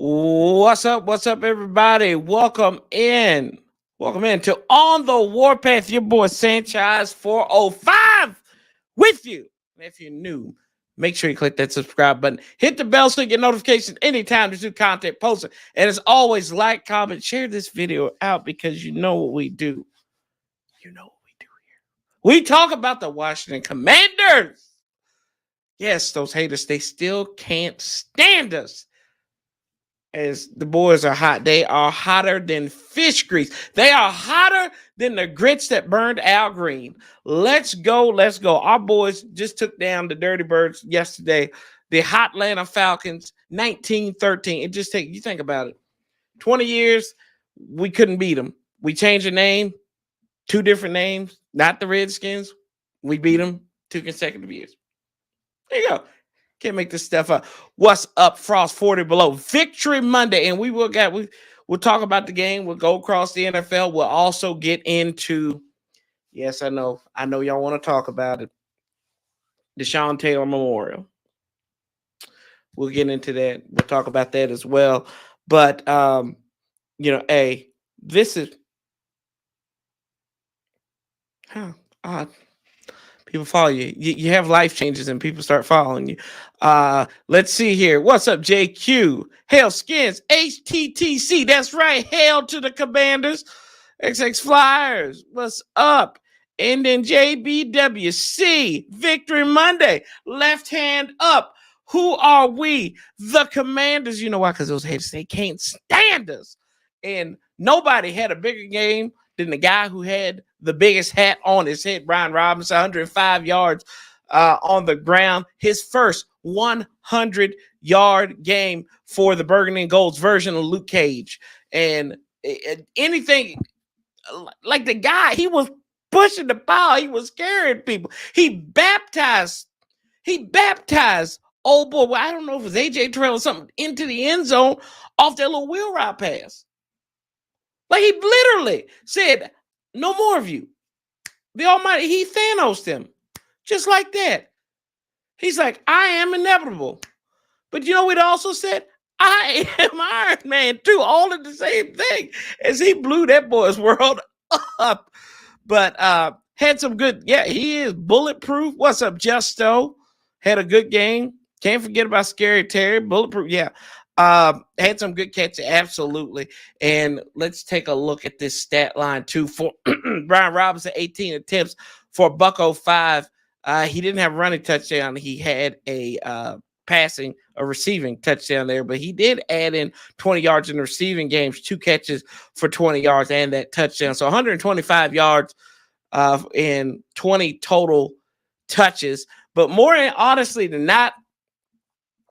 What's up? What's up, everybody? Welcome in. Welcome in to On the Warpath. Your boy Sanchez 405 with you. And if you're new, make sure you click that subscribe button. Hit the bell so you get notifications anytime there's new content posted. And as always, like, comment, share this video out because you know what we do. You know what we do here. We talk about the Washington Commanders. Yes, those haters, they still can't stand us. As the boys are hot. They are hotter than fish grease. They are hotter than the grits that burned Al Green. Let's go. Let's go. Our boys just took down the Dirty Birds yesterday. The hot Atlanta Falcons, 19-13. It just you think about it. 20 years, we couldn't beat them. We changed the name, two different names, not the Redskins. We beat them 2 consecutive years. There you go. Can't make this stuff up. What's up, Frost 40 below? Victory Monday. And we'll talk about the game. We'll go across the NFL. We'll also get into, yes, I know y'all want to talk about it. Deshaun Taylor Memorial. We'll get into that. We'll talk about that as well. But this is odd. People follow you. You have life changes and people start following you. Let's see here. What's up, JQ? Hail Skins, HTTC. That's right. Hail to the Commanders. XX Flyers. What's up? And then JBWC. Victory Monday. Left hand up. Who are we? The Commanders. You know why? Because those haters, they can't stand us. And nobody had a bigger game than the guy who had the biggest hat on his head, Brian Robinson, 105 yards on the ground. His first 100-yard game for the Burgundy and Gold's version of Luke Cage. And anything like the guy, he was pushing the ball. He was scaring people. He baptized old boy. Well, I don't know if it was A.J. Terrell or something into the end zone off that little wheel route pass. Like he literally said, no more of you. The Almighty, he Thanos them. Just like that. He's like, I am inevitable. But you know what he also said? I am Iron Man too. All in the same thing. As he blew that boy's world up. But had some good, he is bulletproof. What's up, Justo? Had a good game. Can't forget about Scary Terry. Bulletproof, had some good catches, absolutely. And let's take a look at this stat line too. For Brian Robinson, 18 attempts for $105. He didn't have a running touchdown. He had a receiving touchdown there, but he did add in 20 yards in the receiving games, 2 catches for 20 yards and that touchdown. So 125 yards in 20 total touches. But more honestly than not,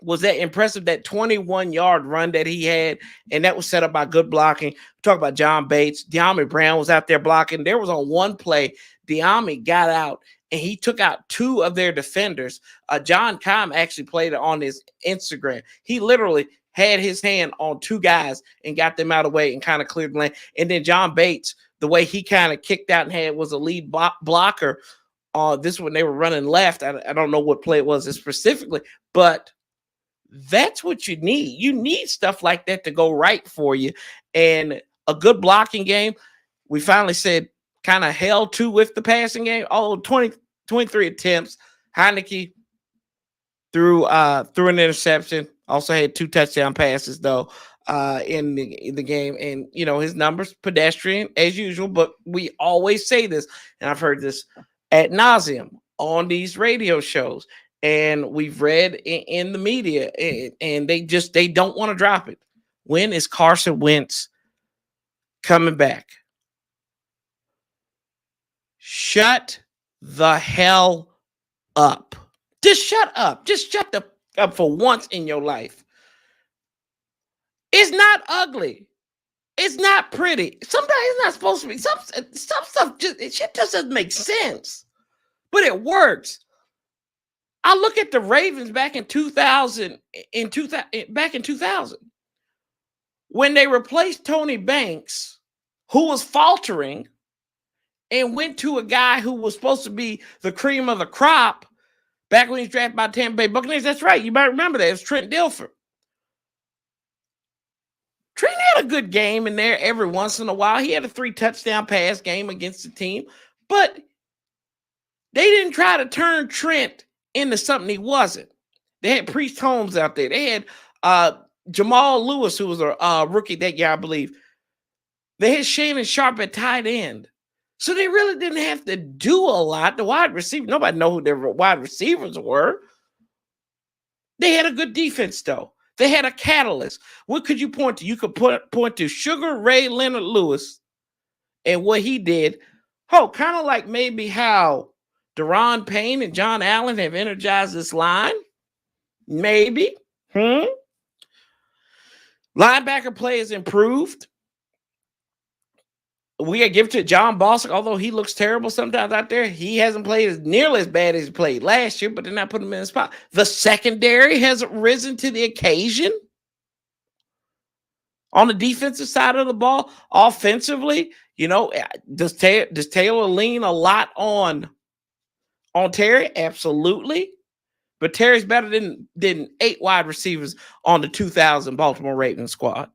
was that impressive, that 21-yard run that he had, and that was set up by good blocking. Talk about John Bates. De'Ami Brown was out there blocking. There was on one play, De'Ami got out, and he took out 2 of their defenders. John Keim actually played it on his Instagram. He literally had his hand on 2 guys and got them out of the way and kind of cleared the lane. And then John Bates, the way he kind of kicked out and had was a lead blocker. This when they were running left. I don't know what play it was specifically, but that's what you need. You need stuff like that to go right for you. And a good blocking game. We finally said kind of held to with the passing game. 23 attempts. Heineke threw an interception. Also had 2 touchdown passes, though, in the game. And, his numbers, pedestrian, as usual. But we always say this, and I've heard this ad nauseum on these radio shows. And we've read in the media, and they don't want to drop it. When is Carson Wentz coming back? Shut the hell up. Just shut up. Just shut up for once in your life. It's not ugly. It's not pretty. Sometimes it's not supposed to be. Some stuff just doesn't make sense. But it works. I look at the Ravens back in 2000, when they replaced Tony Banks, who was faltering, and went to a guy who was supposed to be the cream of the crop back when he was drafted by Tampa Bay Buccaneers. That's right. You might remember that. It was Trent Dilfer. had a good game in there every once in a while. He had a 3-touchdown pass game against the team, but they didn't try to turn Trent into something he wasn't. They had Priest Holmes out there. They had Jamal Lewis, who was a rookie that year, I believe. They had Shannon Sharp at tight end. So they really didn't have to do a lot. The wide receiver, nobody know who their wide receivers were. They had a good defense, though. They had a catalyst. What could you point to? You could point to Sugar Ray Leonard Lewis and what he did. Oh, kind of like maybe how Deron Payne and John Allen have energized this line. Maybe. Linebacker play has improved. We got to give it to John Bostic, although he looks terrible sometimes out there. He hasn't played nearly as bad as he played last year, but they're not putting him in the spot. The secondary has risen to the occasion. On the defensive side of the ball, offensively, does Taylor lean a lot on Terry? Absolutely. But Terry's better than 8 wide receivers on the 2000 Baltimore Ravens squad.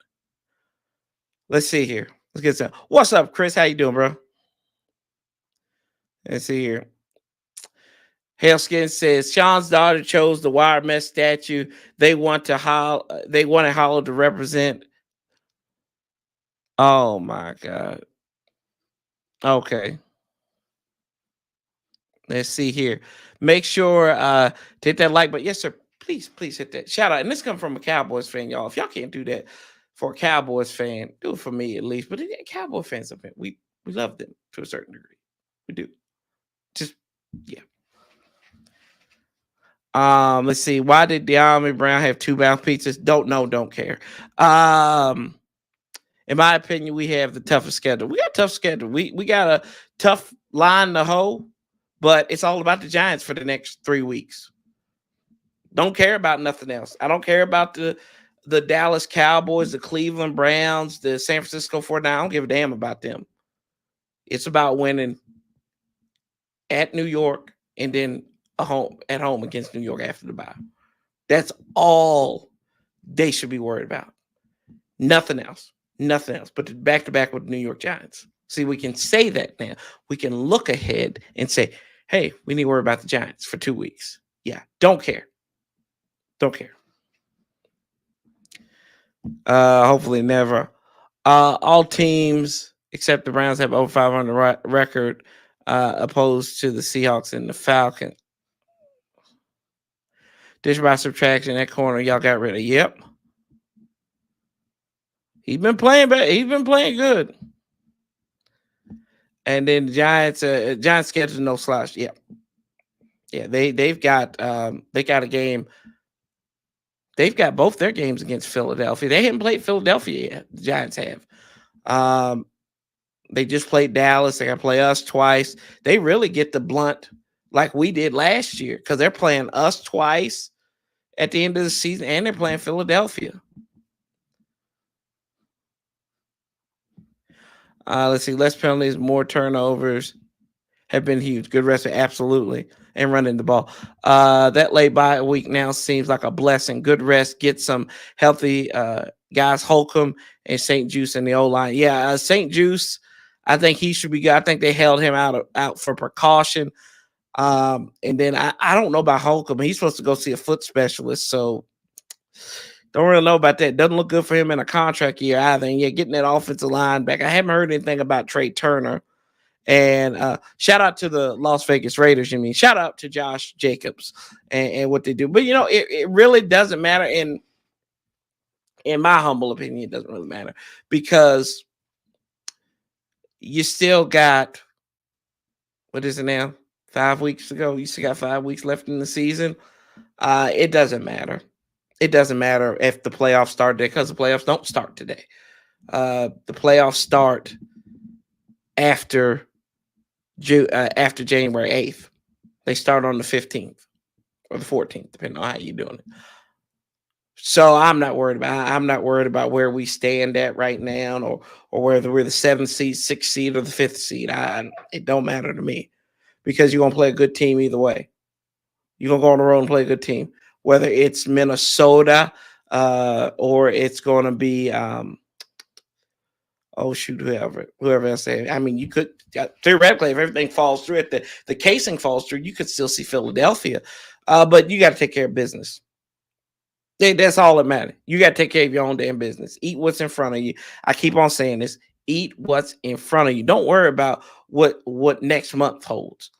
Let's see here. Let's get some. What's up, Chris? How you doing, bro? Let's see here. Hailskin says Sean's daughter chose the wire mesh statue. They wanted Hollow to represent. Oh my God. Okay. Let's see here. Make sure to hit that like button. Yes, sir. Please hit that. Shout out. And this comes from a Cowboys fan, y'all. If y'all can't do that for a Cowboys fan, do it for me at least. But Cowboy fans, we love them to a certain degree. We do. Just, yeah. Let's see. Why did De'Ami Brown have 2 bounce pizzas? Don't know, don't care. In my opinion, we have the toughest schedule. We got a tough schedule. We got a tough line to hold, but it's all about the Giants for the next 3 weeks. Don't care about nothing else. I don't care about the Dallas Cowboys, the Cleveland Browns, the San Francisco 49ers. I don't give a damn about them. It's about winning at New York and then at home against New York after the bye. That's all they should be worried about. Nothing else. Nothing else. But back-to-back with the New York Giants. See, we can say that now. We can look ahead and say, hey, we need to worry about the Giants for 2 weeks. Yeah, don't care. Don't care. Hopefully never. All teams except the Browns have over 500 record opposed to the Seahawks and the Falcons. Dish by subtraction, that corner y'all got rid of. Yep. He's been playing good. And then the Giants schedule no slouch. Yeah. Yeah, they've got a game. They've got both their games against Philadelphia. They haven't played Philadelphia yet. The Giants have. They just played Dallas. They got to play us twice. They really get the blunt like we did last year because they're playing us twice at the end of the season, and they're playing Philadelphia. Let's see. Less penalties, more turnovers have been huge. Good rest, absolutely, and running the ball. That late bye week now seems like a blessing. Good rest, get some healthy guys, Holcomb and St. Juice in the O-line. Yeah, St. Juice, I think he should be good. I think they held him out for precaution. And then I don't know about Holcomb. He's supposed to go see a foot specialist, so don't really know about that. Doesn't look good for him in a contract year either. And yeah, getting that offensive line back. I haven't heard anything about Trey Turner. And shout out to the Las Vegas Raiders. Shout out to Josh Jacobs and what they do. But it really doesn't matter. In my humble opinion, it doesn't really matter because you still got, what is it now? 5 weeks to go. You still got 5 weeks left in the season. It doesn't matter. It doesn't matter if the playoffs start today because the playoffs don't start today. The playoffs start after January 8th. They start on the 15th or the 14th, depending on how you're doing it. So I'm not worried about where we stand at right now or whether we're the 7th seed, 6th seed, or the 5th seed. It don't matter to me because you're going to play a good team either way. You're going to go on the road and play a good team, whether it's Minnesota or it's going to be oh shoot, whoever else said. I mean, you could theoretically, if everything falls through, if the casing falls through, you could still see Philadelphia. But you got to take care of business. That's all that matters. You got to take care of your own damn business. Eat what's in front of you. I keep on saying this. Eat what's in front of you. Don't worry about what next month holds.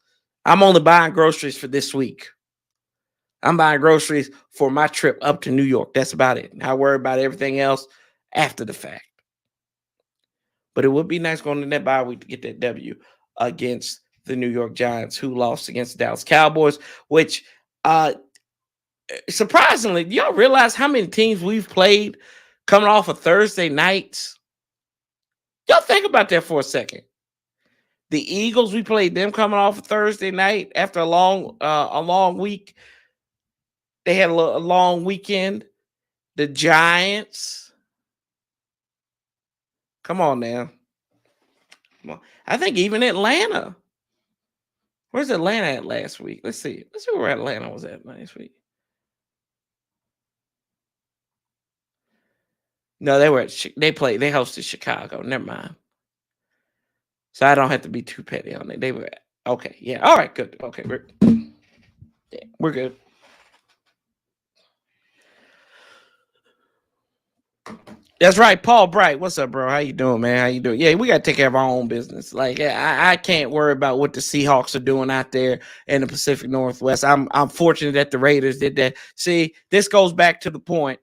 I'm only buying groceries for this week. I'm buying groceries for my trip up to New York. That's about it. I worry about everything else after the fact. But it would be nice going in that bye week to get that W against the New York Giants, who lost against the Dallas Cowboys, which surprisingly, do y'all realize how many teams we've played coming off of Thursday nights? Y'all think about that for a second. The Eagles, we played them coming off of Thursday night after a long week. They had a long weekend. The Giants. Come on now. Come on. I think even Atlanta. Where's Atlanta at last week? Let's see. Let's see where Atlanta was at last week. No, they hosted Chicago. Never mind. So I don't have to be too petty on it. They were okay. Yeah. All right. Good. Okay. We're good. That's right, Paul Bright. What's up, bro? How you doing, man? How you doing? Yeah, we gotta take care of our own business. Like, I can't worry about what the Seahawks are doing out there in the Pacific Northwest. I'm fortunate that the Raiders did that. See, this goes back to the point.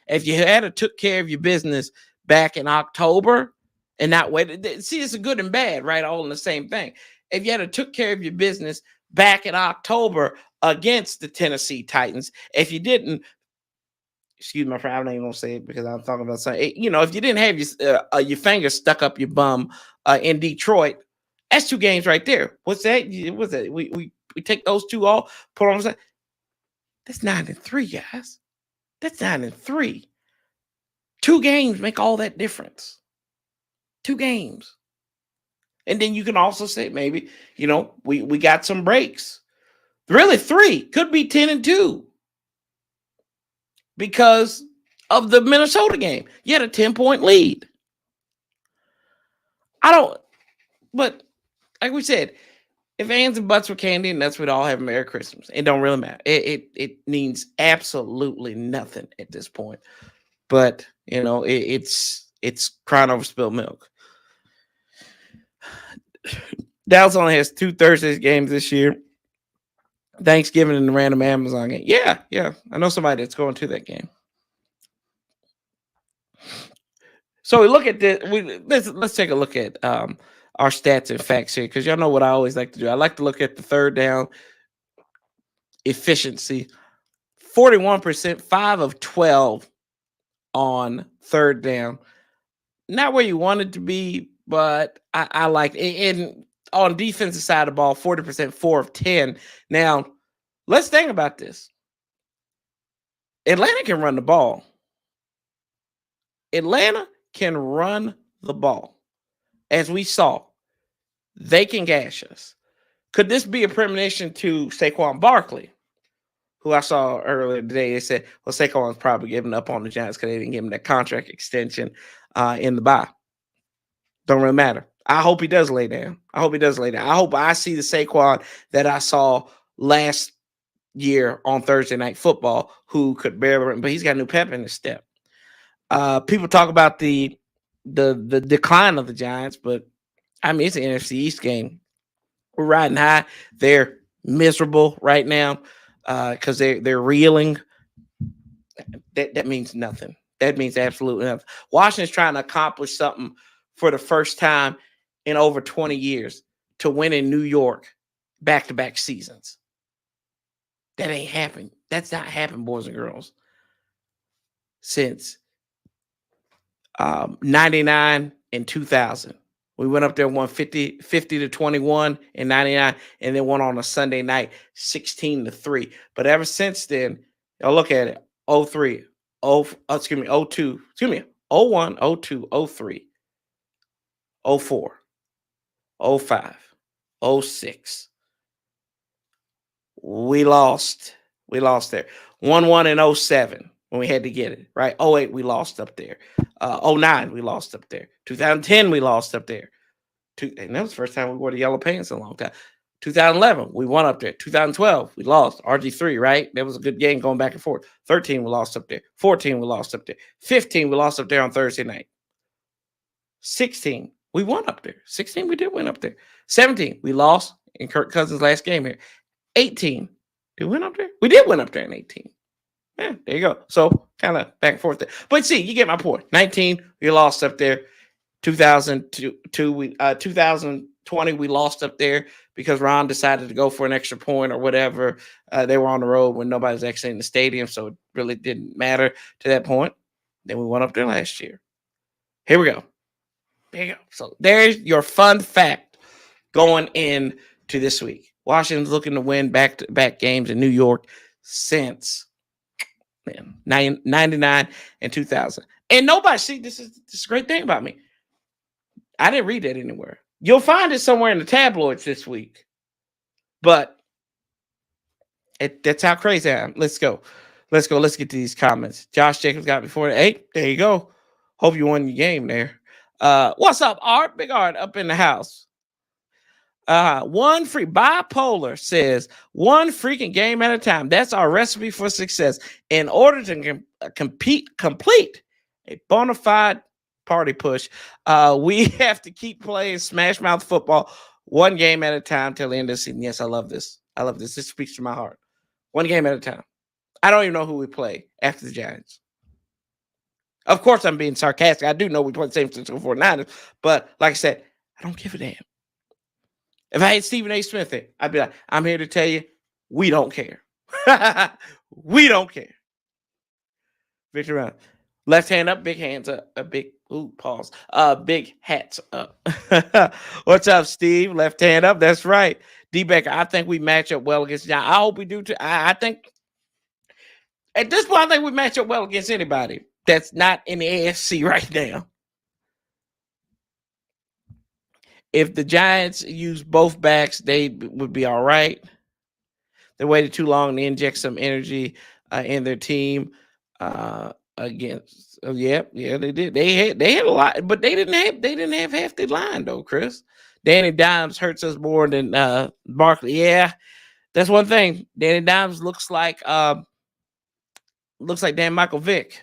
If you had took care of your business back in October and not waited, see, it's a good and bad, right? All in the same thing. If you had took care of your business back in October against the Tennessee Titans, if you didn't, excuse my friend, I'm not even gonna say it because I'm talking about something. You know, if you didn't have your finger stuck up your bum in Detroit, that's 2 games right there. What's that? What's that? We take those 2 off, put on. That's 9-3, guys. That's 9-3. 2 games make all that difference. 2 games, and then you can also say maybe we got some breaks. Really, 3 could be 10-2. Because of the Minnesota game. You had a 10-point lead. But like we said, if ands and butts were candy and nuts, we'd all have a Merry Christmas. It don't really matter. It means absolutely nothing at this point. But, it's crying over spilled milk. Dallas only has 2 Thursdays games this year. Thanksgiving and the random Amazon game. Yeah. I know somebody that's going to that game. So we look at this. Let's take a look at our stats and facts here, because y'all know what I always like to do. I like to look at the third down efficiency. 41%, 5 of 12 on third down. Not where you want it to be, but I like it. And on defensive side of the ball, 40%, 4 of 10. Now, let's think about this. Atlanta can run the ball. Atlanta can run the ball. As we saw, they can gash us. Could this be a premonition to Saquon Barkley, who I saw earlier today? They said, well, Saquon's probably giving up on the Giants because they didn't give him that contract extension in the bye. Don't really matter. I hope he does lay down. I hope I see the Saquon that I saw last year on Thursday Night Football, who could barely run, but he's got new pep in his step. People talk about the decline of the Giants, but I mean, it's an NFC East game. We're riding high. They're miserable right now because they're reeling. That means nothing. That means absolutely nothing. Washington's trying to accomplish something for the first time in over 20 years, to win in New York back-to-back seasons. That ain't happened. That's not happened, boys and girls, since 99 and 2000. We went up there, won 50-21 in 99, and then won on a Sunday night 16-3. But ever since then, y'all look at it: 03, 02, 01, 02, 03, 04, 05, 06. We lost there. 1-1 in 07. when we had to get it, right? 08, we lost up there. 09, we lost up there. 2010, we lost up there. And that was the first time we wore the yellow pants in a long time. 2011, we won up there. 2012, we lost. RG3, right? That was a good game going back and forth. 13, we lost up there. 14, we lost up there. 15, we lost up there on Thursday night. 16, we won up there. 16, we did win up there. 17, we lost in Kirk Cousins' last game here. 18, did we win up there? We did win up there in 18. Yeah, there you go. So kind of back and forth there. But see, you get my point. 19, we lost up there. 2020, we lost up there because Ron decided to go for an extra point or whatever. They were on the road when nobody's actually in the stadium, so it really didn't matter to that point. Then we went up there last year. Here we go. There you go. So there's your fun fact going into this week. Washington's looking to win back-to-back games in New York since 99 and 2000. And nobody, see, this is a great thing about me. I didn't read that anywhere. You'll find it somewhere in the tabloids this week. But that's how crazy I am. Let's go. Let's get to these comments. Josh Jacobs got before the 8. There you go. Hope you won your game there. What's up, Art? Big Art up in the house. One free bipolar says 1 freaking game at a time. That's our recipe for success. In order to complete a bona fide party push, we have to keep playing smash mouth football 1 game at a time till the end of the season. Yes, I love this. This speaks to my heart. 1 game at a time. I don't even know who we play after the Giants. Of course, I'm being sarcastic. I do know we play the San Francisco 49ers, but like I said, I don't give a damn. If I had Stephen A. Smith there, I'd be like, I'm here to tell you, we don't care. We don't care. Victor Brown. Left hand up, big hands up. Pause. Big hats up. What's up, Steve? Left hand up. That's right. D. Becker, I think we match up well against John. I hope we do too. I think at this point, I think we match up well against anybody that's not in the AFC right now. If the Giants use both backs, they would be all right. They waited too long to inject some energy in their team against. Yeah, they did. They had a lot, but they didn't have half the line though, Chris. Danny Dimes hurts us more than Barkley. Yeah, that's one thing. Danny Dimes looks like Dan Michael Vick.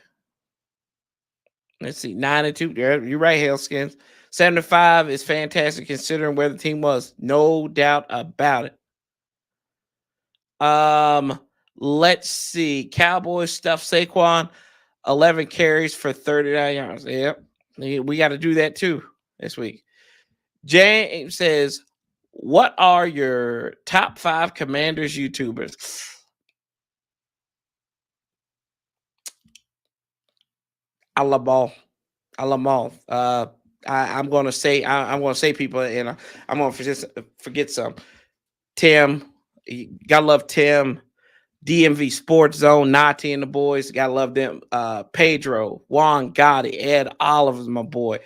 Let's see, 9-2. You're right, Hellskins. 75 is fantastic considering where the team was. No doubt about it. Let's see. Cowboys stuff. Saquon, 11 carries for 39 yards. Yep. We got to do that too this week. James says, what are your top 5 Commanders YouTubers? I love all. I'm going to say people, and I'm going to forget some. Tim, you gotta love Tim. DMV Sports Zone, Nati and the boys, gotta love them. Pedro, Juan Gotti, Ed Oliver's my boy.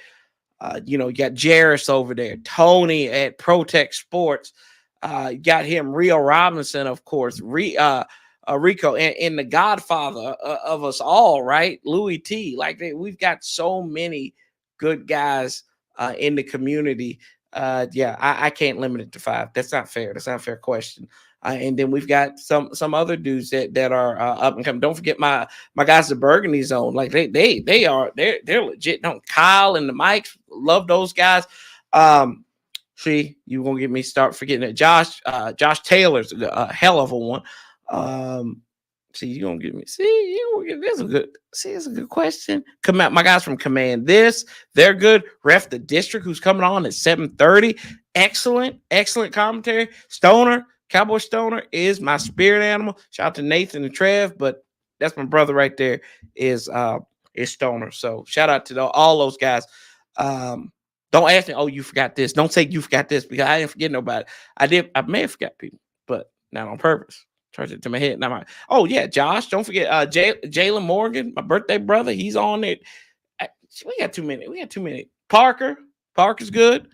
You got Jarris over there. Tony at Protect Sports. You got him, Rio Robinson, of course. Rico and the Godfather of us all, right? Louis T. We've got so many good guys in the community. I can't limit it to 5. That's not fair. That's not a fair question. And then we've got some other dudes that are up and coming. Don't forget my guys at Burgundy Zone. Like they're legit. Don't Kyle and the Mikes, love those guys. See, you gonna get me start forgetting that Josh Taylor's a hell of a one. See, you gonna get me. See, it's a good question. My guys from Command they're good. Ref the District, who's coming on at 7:30. Excellent commentary. Cowboy Stoner is my spirit animal. Shout out to Nathan and Trev, but that's my brother right there. Is Stoner. So shout out to all those guys. Don't ask me, oh, you forgot this. Don't say you forgot this because I didn't forget nobody. I may have forgot people, but not on purpose. Charge it to my head. Now oh yeah, Josh. Don't forget Jalen Morgan, my birthday brother. He's on it. We got too many. Parker's good.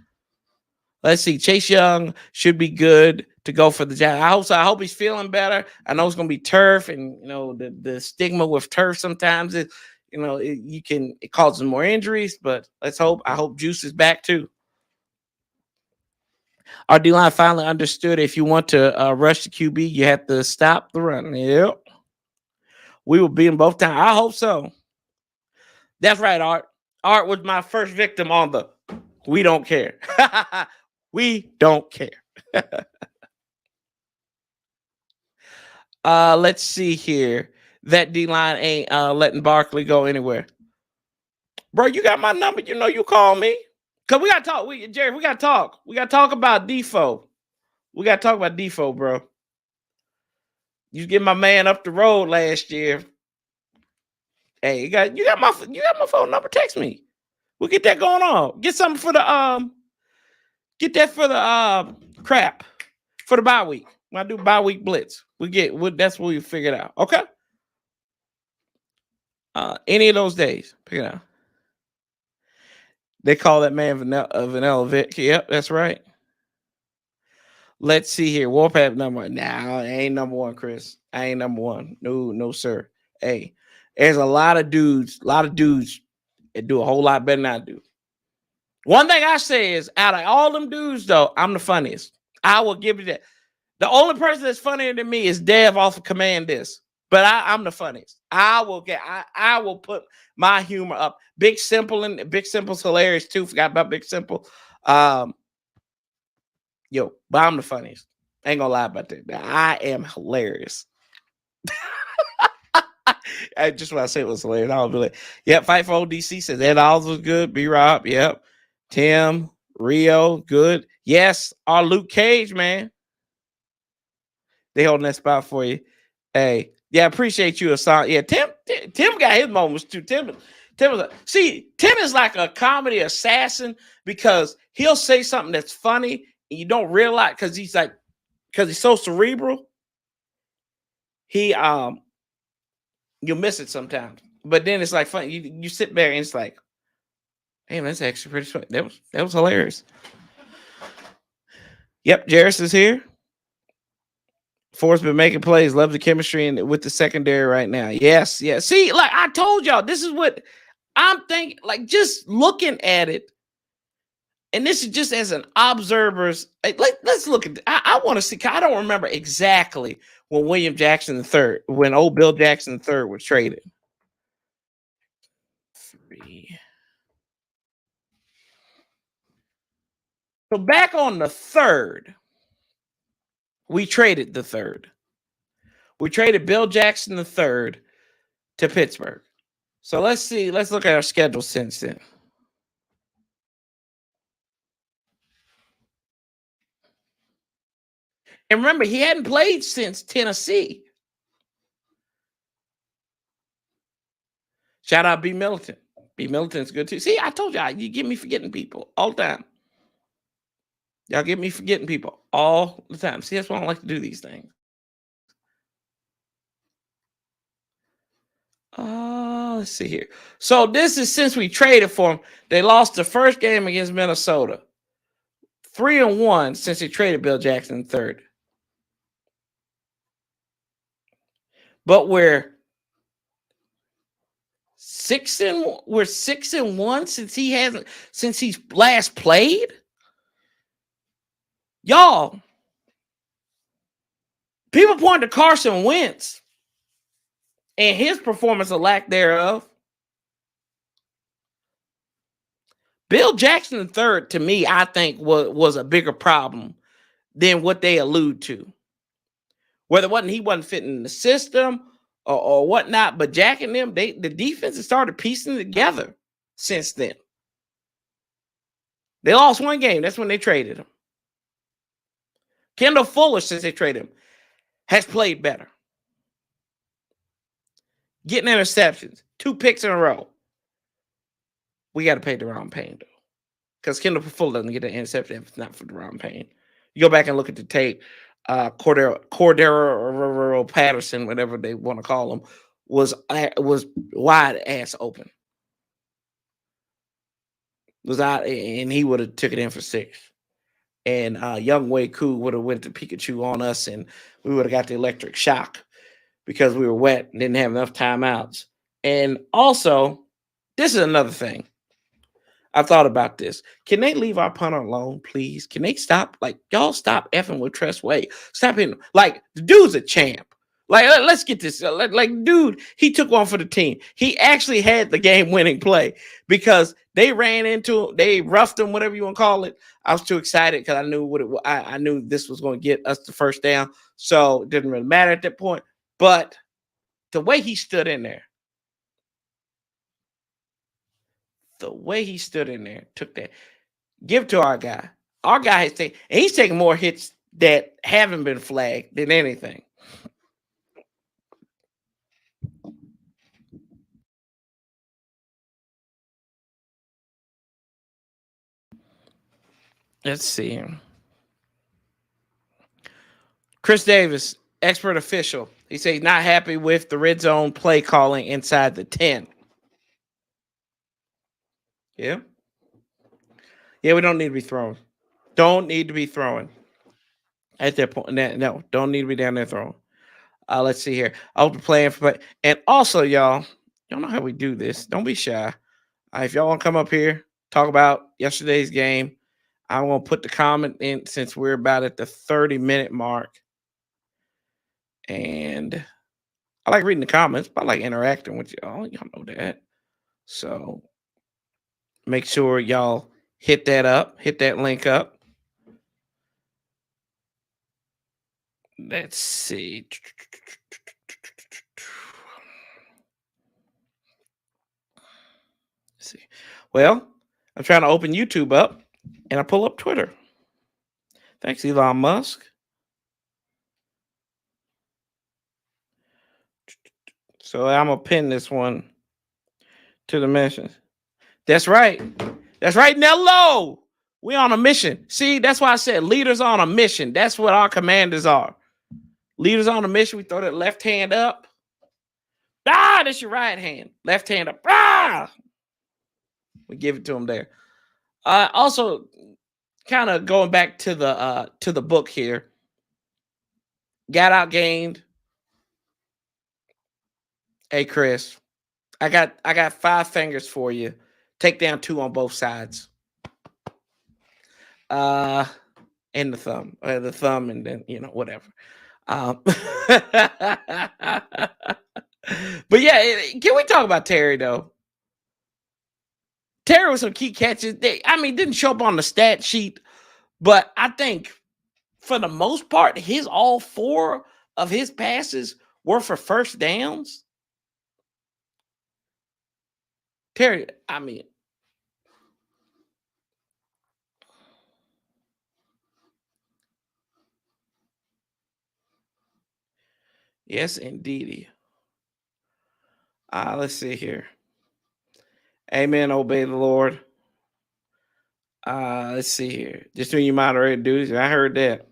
Let's see. Chase Young should be good. to go for the job. I hope so. I hope he's feeling better. I know it's gonna be turf, and the stigma with turf sometimes is it causes more injuries. But let's hope. I hope Juice is back too. Our D line finally understood if you want to rush the QB, you have to stop the run. Yep, we will beat him both times. I hope so. That's right, Art. Art was my first victim on the we don't care. We don't care. Let's see here. That D line ain't letting Barkley go anywhere. Bro, you got my number. You call me. Cause we gotta talk. Jerry, we gotta talk. We gotta talk about Defoe. We gotta talk about Defoe, bro. You get my man up the road last year. Hey, you got my phone number. Text me. We'll get that going on. Get something for the get that for the crap for the bye week. When I do bye week blitz, that's what we figured out. Okay. Any of those days, pick it out. They call that man Vanilla Vic. Yep, that's right. Let's see here. Warpath number. Nah, I ain't number one, Chris. I ain't number one. No, sir. Hey, there's a lot of dudes that do a whole lot better than I do. One thing I say is, out of all them dudes, though, I'm the funniest. I will give you that. The only person that's funnier than me is Dev off of Command This. But I'm the funniest. I will put my humor up. Big Simple's hilarious too. Forgot about Big Simple. But I'm the funniest. Ain't gonna lie about that. I am hilarious. I just want to say it was hilarious. I'll be like, yep, Fight for ODC says Ed Alls was good. B-Rob, yep. Tim, Rio, good. Yes, our Luke Cage, man. They holding that spot for you. Hey, yeah, appreciate you, Assange. Yeah, Tim got his moments too. Tim is like a comedy assassin because he'll say something that's funny and you don't realize because he's so cerebral. You'll miss it sometimes. But then it's like funny. You sit there and it's like, hey, man, that's actually pretty funny. That was hilarious. Yep, Jarris is here. Ford's been making plays. Love the chemistry with the secondary right now. Yes. See, like I told y'all, this is what I'm thinking. Like just looking at it, and this is just as an observer's. Let's look at. I want to see. I don't remember exactly when William Jackson III, when old Bill Jackson III was traded. 3. So back on the 3rd. We traded the 3rd. We traded Bill Jackson III to Pittsburgh. So let's see. Let's look at our schedule since then. And remember, he hadn't played since Tennessee. Shout out B. Militant. B. Militant's good too. See, I told y'all, you get me forgetting people all the time. Y'all get me forgetting people all the time. See, that's why I don't like to do these things. Let's see here. So this is since we traded for him. They lost the first game against Minnesota. 3-1 since they traded Bill Jackson III. But we're 6-1 since he's last played. Y'all, people point to Carson Wentz and his performance or lack thereof. Bill Jackson III, to me, I think was a bigger problem than what they allude to. Whether he wasn't fitting in the system or whatnot, but Jack and them, the defense has started piecing together since then. They lost one game. That's when they traded him. Kendall Fuller, since they traded him, has played better. Getting interceptions, 2 picks in a row. We got to pay Deron Payne, though. Because Kendall Fuller doesn't get an interception if it's not for Deron Payne. You go back and look at the tape. Cordero Patterson, whatever they want to call him, was wide ass open. Was out, and he would have took it in for 6. and Young Wei Koo would have went to Pikachu on us, and we would have got the electric shock because we were wet and didn't have enough timeouts. And also, this is another thing. I thought about this. Can they leave our punter alone, please? Can they stop? Like, y'all stop effing with Tress Way. Stop hitting. Like, the dude's a champ. Like, let's get this. Like, dude, he took one for the team. He actually had the game-winning play because they ran into him. They roughed him, whatever you want to call it. I was too excited because I knew I knew this was going to get us the first down. So it didn't really matter at that point. But the way he stood in there, took that. Give it to our guy. Our guy has taken, and he's taking more hits that haven't been flagged than anything. Let's see. Chris Davis, expert official. He says he's not happy with the red zone play calling inside the 10. Yeah. Yeah, we don't need to be throwing. Don't need to be throwing at that point. No, don't need to be down there throwing. Let's see here. I'll be playing for, and also, y'all know how we do this. Don't be shy. If y'all want to come up here, talk about yesterday's game, I'm going to put the comment in since we're about at the 30-minute mark. And I like reading the comments, but I like interacting with y'all. Y'all know that. So make sure y'all hit that link up. Let's see. Well, I'm trying to open YouTube up, and I pull up Twitter. Thanks, Elon Musk. So I'm going to pin this one to the mentions. That's right. That's right, Nello. We on a mission. See, that's why I said leaders on a mission. That's what our commanders are. Leaders on a mission. We throw that left hand up. That's your right hand. Left hand up. We give it to him there. Also, kind of going back to the book here. Got outgained. Hey, Chris, I got 5 fingers for you. Take down 2 on both sides. And the thumb, and then whatever. But yeah, can we talk about Terry though? Terry with some key catches. Didn't show up on the stat sheet, but I think for the most part, all 4 of his passes were for first downs. Terry, yes, indeed. Let's see here. Amen. Obey the Lord. Let's see here. Just doing your moderator duties. I heard that.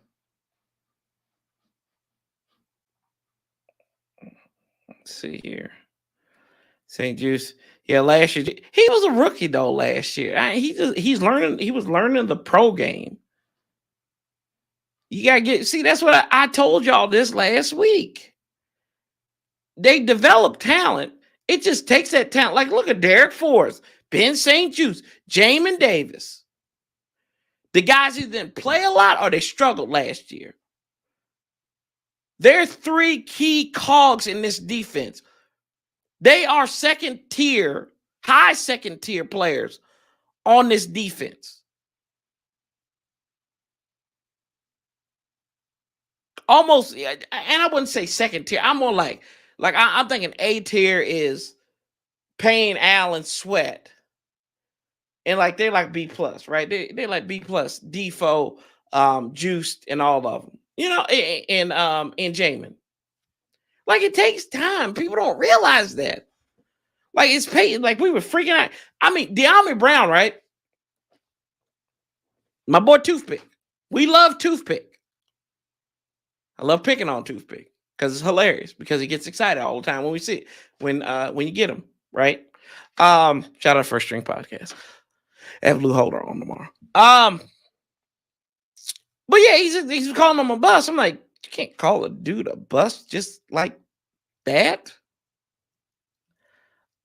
Let's see here. St. Juice. Yeah, last year he was a rookie though. Last year, he's learning. He was learning the pro game. You gotta see. That's what I told y'all this last week. They develop talent. It just takes that talent. Like, look at Derek Forrest, Ben St. Juice, Jamin Davis. The guys who didn't play a lot or they struggled last year. They're 3 key cogs in this defense. They are high second tier players on this defense. Almost, and I wouldn't say second tier. I'm more like I'm thinking A tier is Payne, Allen, Sweat. And they're like B plus, right? They're like B plus, Defoe, Juiced, and all of them. And Jamin. Like, it takes time. People don't realize that. Like, it's paid. Like, we were freaking out. De'Ami Brown, right? My boy Toothpick. We love Toothpick. I love picking on Toothpick because it's hilarious. Because he gets excited all the time when we see it. When you get him, right? Shout out First String Podcast. Have Blue Holder on tomorrow. But yeah, he's calling him a bust. I'm like, you can't call a dude a bust just like that.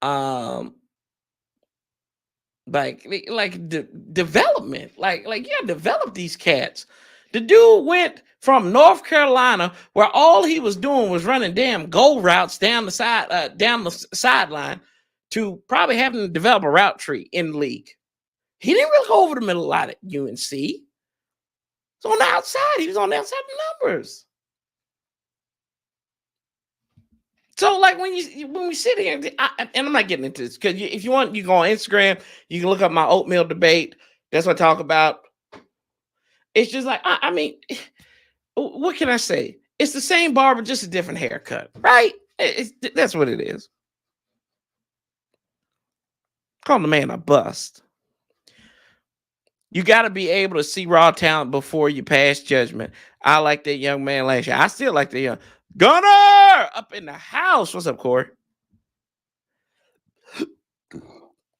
Um, development, yeah, develop these cats. The dude went from North Carolina, where all he was doing was running damn goal routes down the sideline, to probably having to develop a route tree in the league. He didn't really go over the middle a lot at UNC. It's on the outside. He was on the outside of the numbers. So, like, when we sit here, and I'm not getting into this, because if you want, you go on Instagram, you can look up my oatmeal debate. That's what I talk about. It's just like, I mean, what can I say? It's the same barber, just a different haircut, right? That's what it is. Call the man a bust. You got to be able to see raw talent before you pass judgment. I like that young man last year. I still like the young Gunner up in the house. What's up, Corey?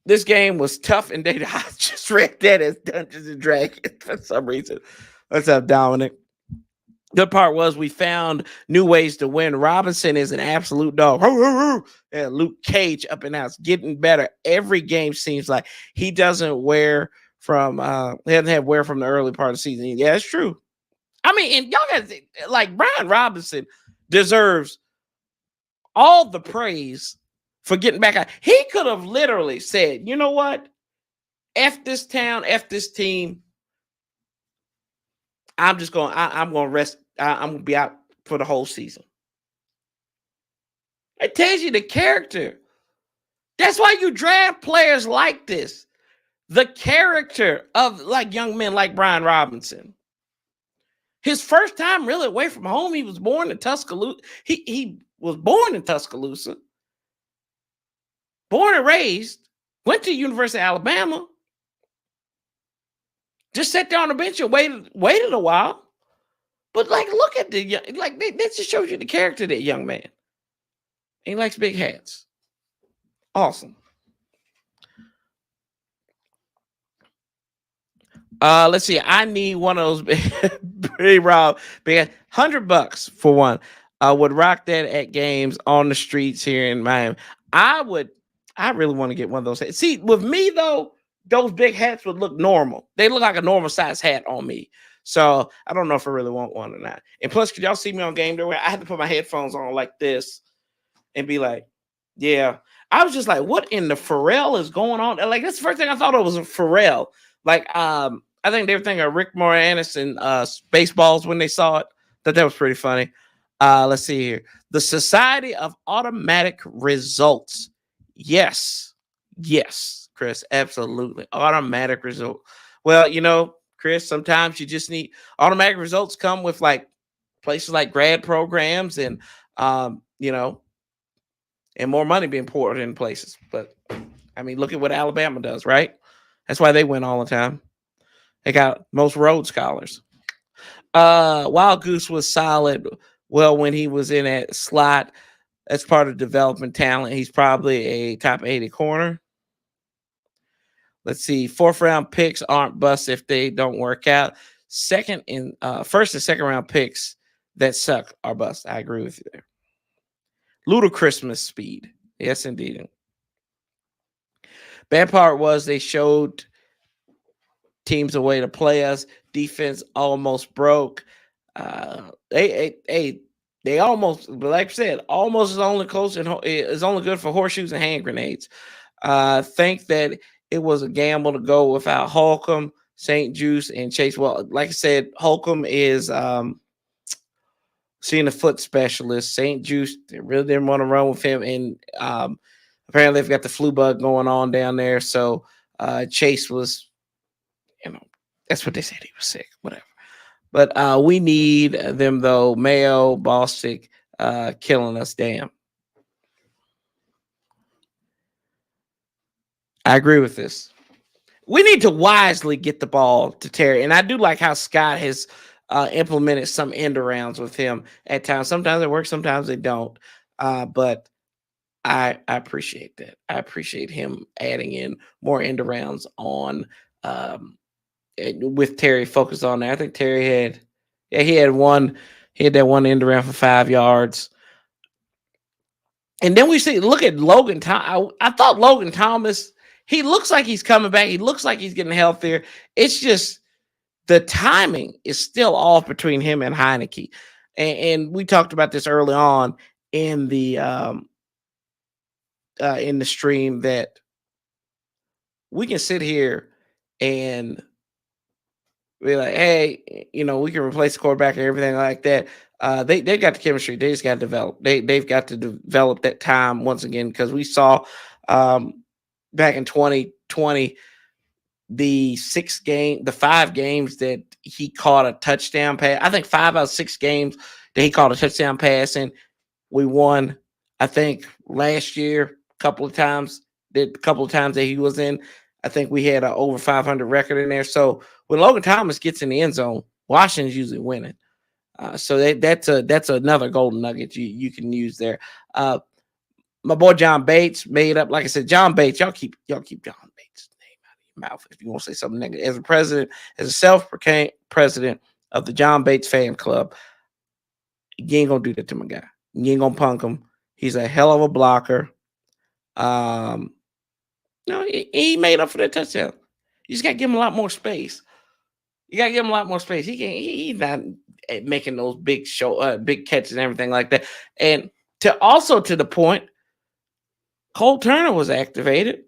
This game was tough and they I just read that as Dungeons and Dragons for some reason. What's up, Dominic? Good part was we found new ways to win. Robinson is an absolute dog. And Luke Cage up and out, getting better. Every game seems like he doesn't wear from he doesn't have wear from the early part of the season. Yeah, it's true. I mean, and y'all guys, like, Brian Robinson deserves all the praise for getting back out. He could have literally said, you know what? F this town, F this team. I'm going to rest. I'm going to be out for the whole season. It tells you the character. That's why you draft players like this. The character of, like, young men like Brian Robinson. His first time really away from home, he was born in Tuscaloosa. He was born in Tuscaloosa. Born and raised. Went to University of Alabama. Just sat there on the bench and waited a while. But, like, look at that just shows you the character of that young man. He likes big hats. Awesome. Let's see. I need one of those big Rob, big $100 for one. I would rock that at games on the streets here in Miami. I really want to get one of those hats. See, with me though, those big hats would look normal. They look like a normal size hat on me. So I don't know if I really want one or not. And plus, could y'all see me on game day where I had to put my headphones on like this and be like, yeah. I was just like, what in the Pharrell is going on? Like, that's the first thing I thought of was a Pharrell. Like, I think they were thinking of Rick Moranis and Spaceballs when they saw it. That was pretty funny. Let's see here. The Society of Automatic Results. Yes, Chris, absolutely. Automatic result. Well, Chris, sometimes you just need automatic results. Come with like places like grad programs and and more money being poured in places. But I mean, look at what Alabama does, right? That's why they win all the time. They got most Rhodes Scholars. Wild Goose was solid. Well, when he was in that slot, that's part of development talent. He's probably a top 80 corner. Let's see. 4th round picks aren't busts if they don't work out. First and second round picks that suck are busts. I agree with you there. Ludicrousness speed. Yes, indeed. Bad part was they showed teams a way to play us. Defense almost broke. They almost, like I said, almost is only close and is only good for horseshoes and hand grenades. Think that it was a gamble to go without Holcomb, St. Juice, and Chase. Well, like I said, Holcomb is seeing a foot specialist. St. Juice, they really didn't want to run with him, and apparently they've got the flu bug going on down there. So Chase was, that's what they said, he was sick, whatever. But we need them, though. Mayo, Bostic, killing us. Damn. I agree with this. We need to wisely get the ball to Terry. And I do like how Scott has implemented some end arounds with him at times. Sometimes it works, sometimes it don't. But I appreciate that. I appreciate him adding in more end arounds on with Terry focused on there. I think Terry had, yeah, he had that one end around for 5 yards. And then we look at Logan Thomas. I thought Logan Thomas, he looks like he's coming back. He looks like he's getting healthier. It's just the timing is still off between him and Heineke. And we talked about this early on in the stream, that we can sit here and be like, hey, we can replace the quarterback and everything like that. They've got the chemistry. They just got to develop. They've got to develop that time once again, because we saw back in 2020, the 5 games that he caught a touchdown pass. I think 5 out of 6 games that he caught a touchdown pass, and we won. I think last year, a couple of times that he was in, I think we had an over 500 record in there. So when Logan Thomas gets in the end zone, Washington's usually winning. So that's another golden nugget you can use there. My boy John Bates made up, like I said, John Bates. Y'all keep John Bates' name out of your mouth if you want to say something negative. As a self-proclaimed president of the John Bates fan club, you ain't gonna do that to my guy. You ain't gonna punk him. He's a hell of a blocker. He made up for that touchdown. You just gotta give him a lot more space. He he's not making those big catches and everything like that. And to the point, Cole Turner was activated.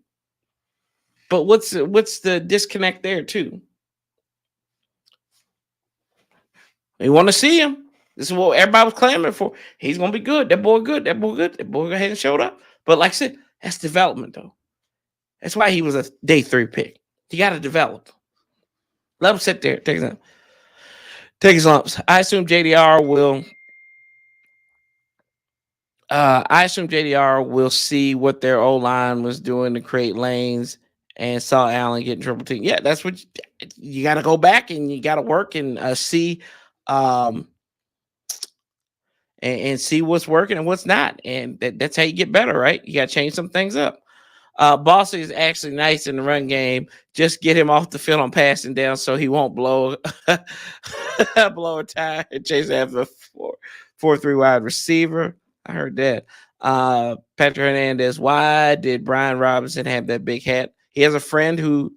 But what's the disconnect there too? We want to see him. This is what everybody was clamoring for. He's gonna be good. That boy good. That boy hasn't showed up. But like I said, that's development though. That's why he was a day 3 pick. You got to develop. Let him sit there. Take his lumps. I assume JDR will see what their O-line was doing to create lanes and saw Allen getting triple team. Yeah, that's what you got to go back and you got to work and see and see what's working and what's not. And that's how you get better, right? You got to change some things up. Bossy is actually nice in the run game. Just get him off the field on passing down so he won't blow a tire and chase after a 4-3 wide receiver. I heard that. Patrick Hernandez, why did Brian Robinson have that big hat? He has a friend who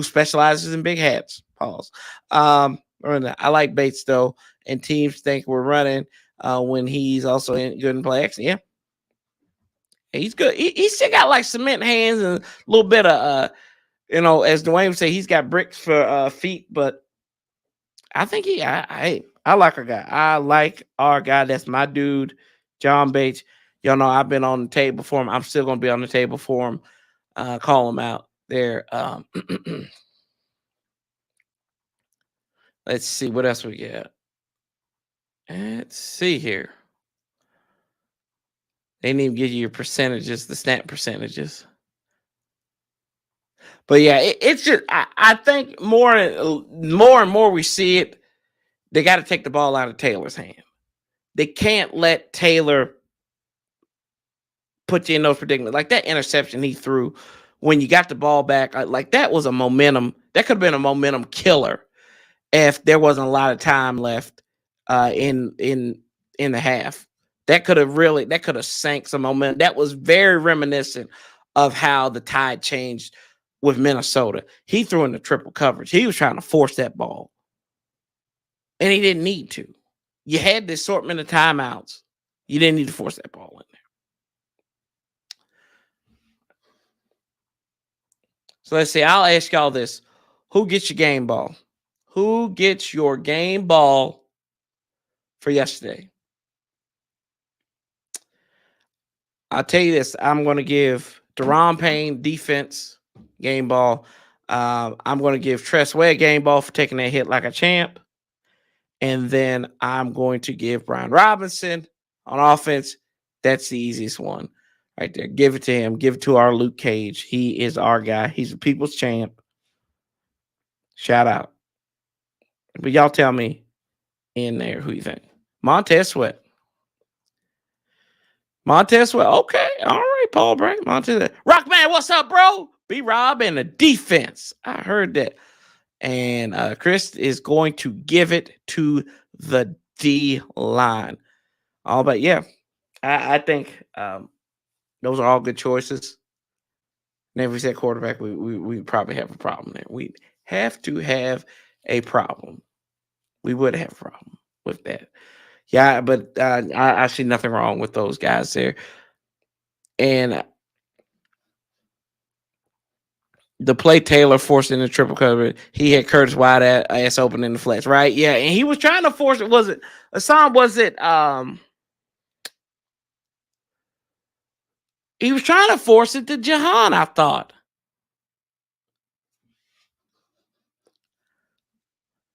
specializes in big hats. Pause. I like Bates though, and teams think we're running when he's also good in play action. Yeah. He's good. He still got like cement hands and a little bit of, as Dwayne would say, he's got bricks for feet. But I think I like our guy. I like our guy. That's my dude, John Bates. Y'all know I've been on the table for him. I'm still going to be on the table for him. Call him out there. Let's see what else we got. Let's see here. They didn't even give you your percentages, the snap percentages. But yeah, it's just I think more and more we see it. They got to take the ball out of Taylor's hand. They can't let Taylor put you in those predicaments. Like that interception he threw when you got the ball back, like that was a momentum. That could have been a momentum killer if there wasn't a lot of time left in the half. That could have sank some momentum. That was very reminiscent of how the tide changed with Minnesota. He threw in the triple coverage. He was trying to force that ball. And he didn't need to. You had the assortment of timeouts. You didn't need to force that ball in there. So let's see. I'll ask y'all this. Who gets your game ball? Who gets your game ball for yesterday? I'll tell you this. I'm going to give Deron Payne defense game ball. I'm going to give Tress Way a game ball for taking that hit like a champ. And then I'm going to give Brian Robinson on offense. That's the easiest one right there. Give it to him. Give it to our Luke Cage. He is our guy. He's a people's champ. Shout out. But y'all tell me in there who you think. Montez Sweat. Okay. All right, Paul Brink. Montez. Rockman, what's up, bro? B-Rob and the defense. I heard that. And Chris is going to give it to the D line. All but yeah, I think those are all good choices. And if we said quarterback, we probably have a problem there. We have to have a problem. We would have a problem with that. Yeah, but I see nothing wrong with those guys there. And the play Taylor forced in the triple cover, he had Curtis wide ass open in the flex, right? Yeah, and he was trying to force it. Was it Hassan? Was it he was trying to force it to Jahan, I thought.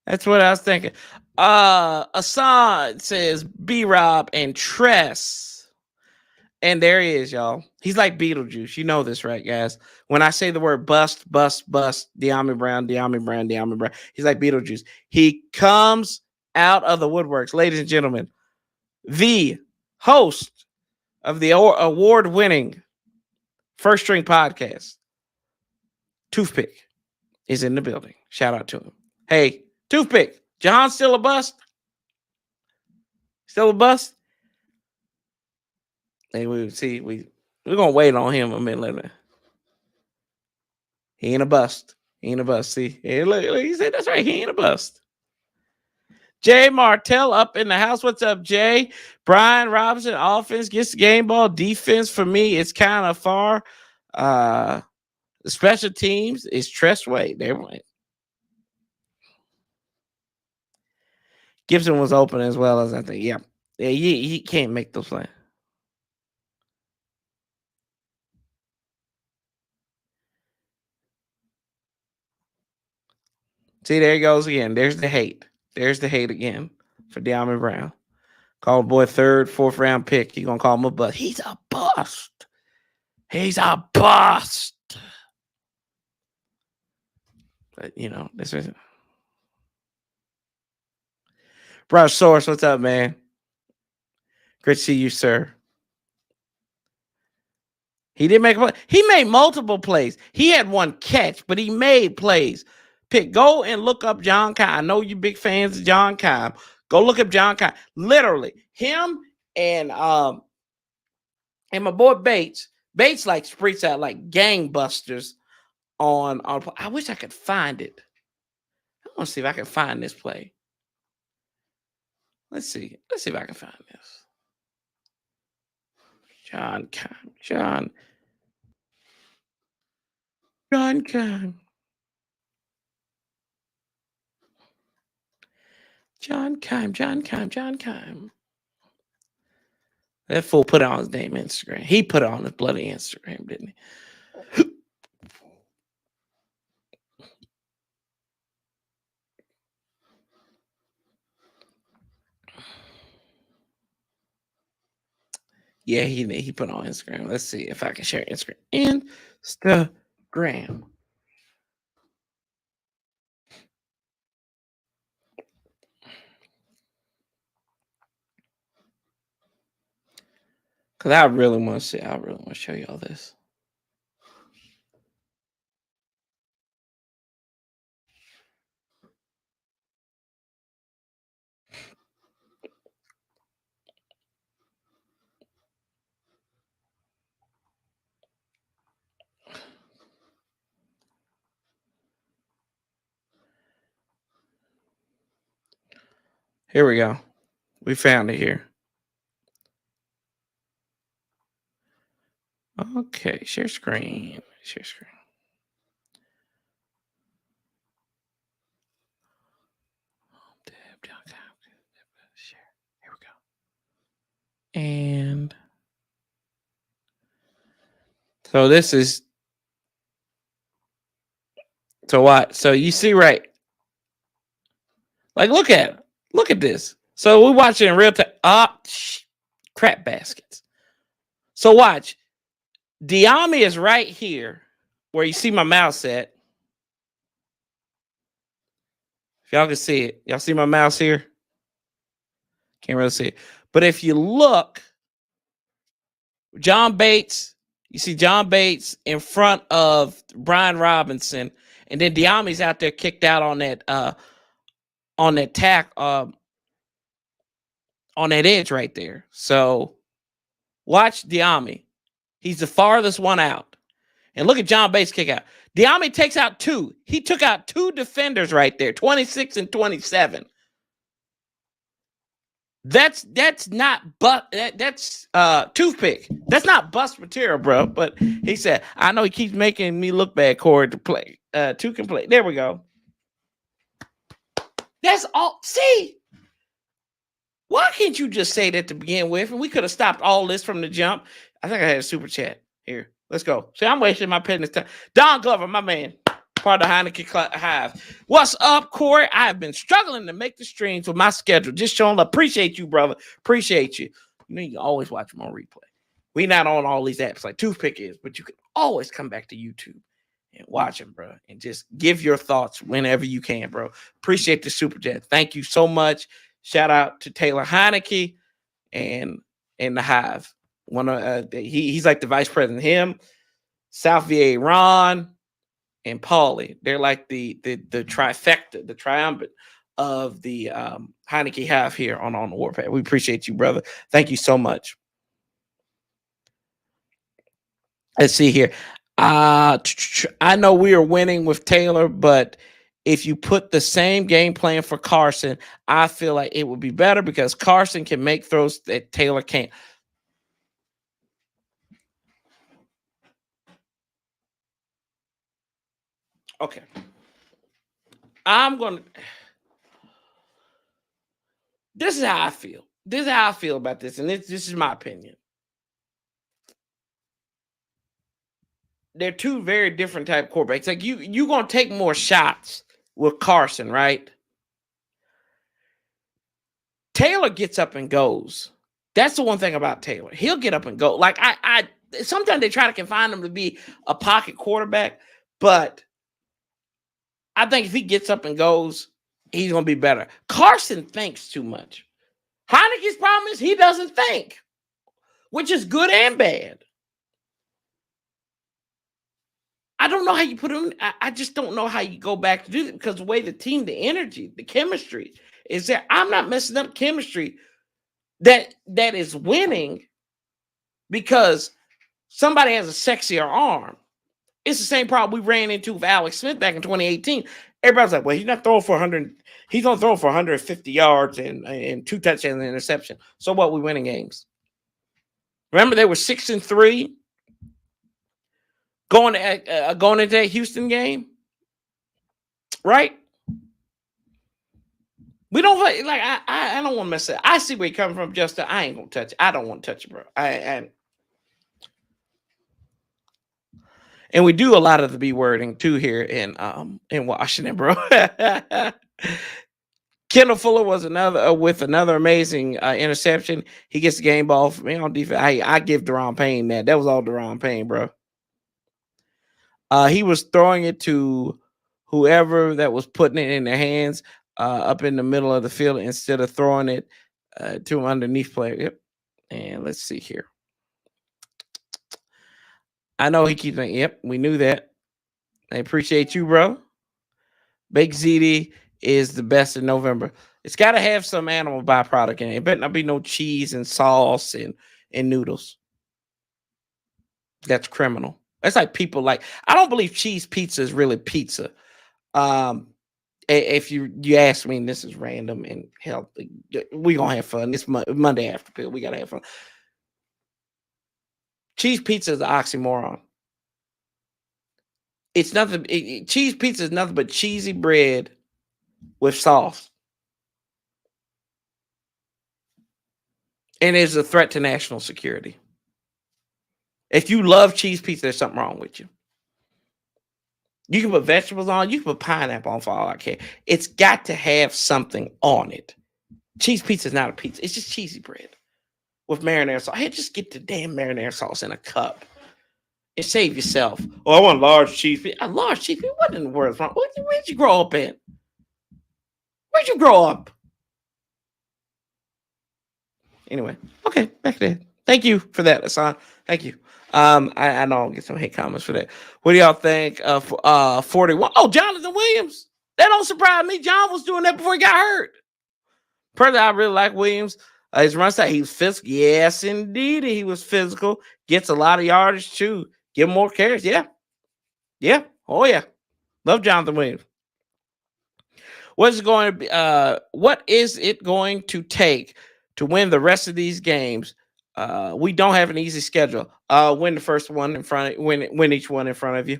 That's what I was thinking. Hassan says B-Rob and Tress. And there he is, y'all. He's like Beetlejuice. You know this, right, guys? When I say the word bust, De'Ami Brown, he's like Beetlejuice. He comes out of the woodworks. Ladies and gentlemen, the host of the award-winning First String Podcast, Toothpick, is in the building. Shout out to him. Hey, Toothpick, John still a bust? Still a bust? Hey, we're gonna wait on him a minute. He ain't a bust. He ain't a bust. See, hey, look, he said that's right. He ain't a bust. Jay Martell up in the house. What's up, Jay? Brian Robinson, offense gets the game ball. Defense for me, it's kind of far. The special teams is Tressway. There went. Gibson was open as well as I think. Yeah, he can't make those plays. See, there he goes again. There's the hate. There's the hate again for De'Ami Brown. Call boy third, fourth round pick. You gonna call him a bust? He's a bust. He's a bust. But you know, this is Brush Source. What's up, man? Great to see you, sir. He didn't make a play. He made multiple plays. He had one catch, but he made plays. Go and look up John Kime. I know you big fans of John Kime. Go look up John Kime. Literally, him and my boy Bates. Bates like spreads out like gangbusters on. I wish I could find it. I want to see if I can find this play. Let's see. Let's see if I can find this. John Kime. John Kime. John Kime. That fool put it on his damn Instagram. He put it on his bloody Instagram, didn't he? Yeah, he put it on Instagram. Let's see if I can share Instagram. Instagram. Because I really want to see. I really want to show y'all this. Here we go. We found it here. Okay, share screen. Share screen. Share. Here we go. And so this is. So what? So you see, right? Like, look at it. Look at this. So we're watching in real time. Crap baskets. So watch. De'Ami is right here where you see my mouse at. If y'all can see it. Y'all see my mouse here? Can't really see it. But if you look, John Bates, you see John Bates in front of Brian Robinson. And then Diami's out there kicked out on that tack on that edge right there. So watch Diami. He's the farthest one out. And look at John Bates kick out. Diami takes out 2. He took out 2 defenders right there, 26 and 27. That's not that's toothpick. That's not bust material, bro. But he said, I know he keeps making me look bad, Corey, to play. 2 can play. There we go. That's all. See, why can't you just say that to begin with? And we could have stopped all this from the jump. I think I had a super chat here. Let's go. See, I'm wasting my pen this time. Don Glover, my man, part of the Heineken Hive. What's up, Corey? I have been struggling to make the streams with my schedule. Just showing love. Appreciate you, brother. Appreciate you. You know, you can always watch them on replay. We not on all these apps like Toothpick is, but you can always come back to YouTube and watch them, bro. And just give your thoughts whenever you can, bro. Appreciate the super chat. Thank you so much. Shout out to Taylor Heineke and the Hive. One of he's like the vice president. Him, South VA Ron, and Paulie. They're like the trifecta, the triumvirate of the Heineke Hive here on the Warpath. We appreciate you, brother. Thank you so much. Let's see here. I know we are winning with Taylor, but if you put the same game plan for Carson, I feel like it would be better because Carson can make throws that Taylor can't. Okay. This is how I feel. This is how I feel about this, and this is my opinion. They're 2 very different type quarterbacks. Like you're gonna take more shots with Carson, right? Taylor gets up and goes. That's the one thing about Taylor. He'll get up and go. Like I sometimes they try to confine him to be a pocket quarterback, but I think if he gets up and goes, he's gonna be better. Carson thinks too much. Heineke's problem is he doesn't think, which is good and bad. I don't know how you put him. I just don't know how you go back to do it because the way the team, the energy, the chemistry is there. I'm not messing up chemistry that is winning because somebody has a sexier arm. It's the same problem we ran into with Alex Smith back in 2018. Everybody's like, well, he's not throwing for 100. He's going to throw for 150 yards and 2 touchdowns and an interception. So what? We winning games. Remember, they were 6-3 going into that Houston game, right? We don't like. I don't want to mess it. I see where you're coming from, Justin. I ain't gonna touch it. I don't want to touch it, bro. And we do a lot of the B wording too here in Washington, bro. Kendall Fuller was with another amazing interception. He gets the game ball for me on defense. I give Deron Payne that. That was all Deron Payne, bro. He was throwing it to whoever that was putting it in their hands up in the middle of the field instead of throwing it to an underneath player. Yep. And let's see here. I know he keeps saying, yep, we knew that. I appreciate you, bro. Baked ziti is the best in November. It's got to have some animal byproduct in it. It better not be no cheese and sauce and noodles. That's criminal. That's like people like, I don't believe cheese pizza is really pizza. If you ask me, and this is random and healthy, we're going to have fun. This Monday after pill, we got to have fun. Cheese pizza is an oxymoron. It's nothing. Cheese pizza is nothing but cheesy bread with sauce. And it's a threat to national security. If you love cheese pizza, there's something wrong with you. You can put vegetables on. You can put pineapple on for all I care. It's got to have something on it. Cheese pizza is not a pizza. It's just cheesy bread with marinara sauce. Hey, just get the damn marinara sauce in a cup and save yourself. Oh, I want large cheese pizza. A large cheese pizza? What in the world is wrong? Where'd you grow up in? Where'd you grow up? Anyway, okay, back there. Thank you for that, Hassan. Thank you. I know I'll get some hate comments for that. What do y'all think of 41? Oh, Jonathan Williams. That don't surprise me. John was doing that before he got hurt. Personally, I really like Williams. His run side, he was physical. Yes, indeed, he was physical. Gets a lot of yardage too. Give him more carries. Yeah. Yeah. Oh, yeah. Love Jonathan Williams. What is it going to take to win the rest of these games? We don't have an easy schedule. Win the first one in front. Win each one in front of you.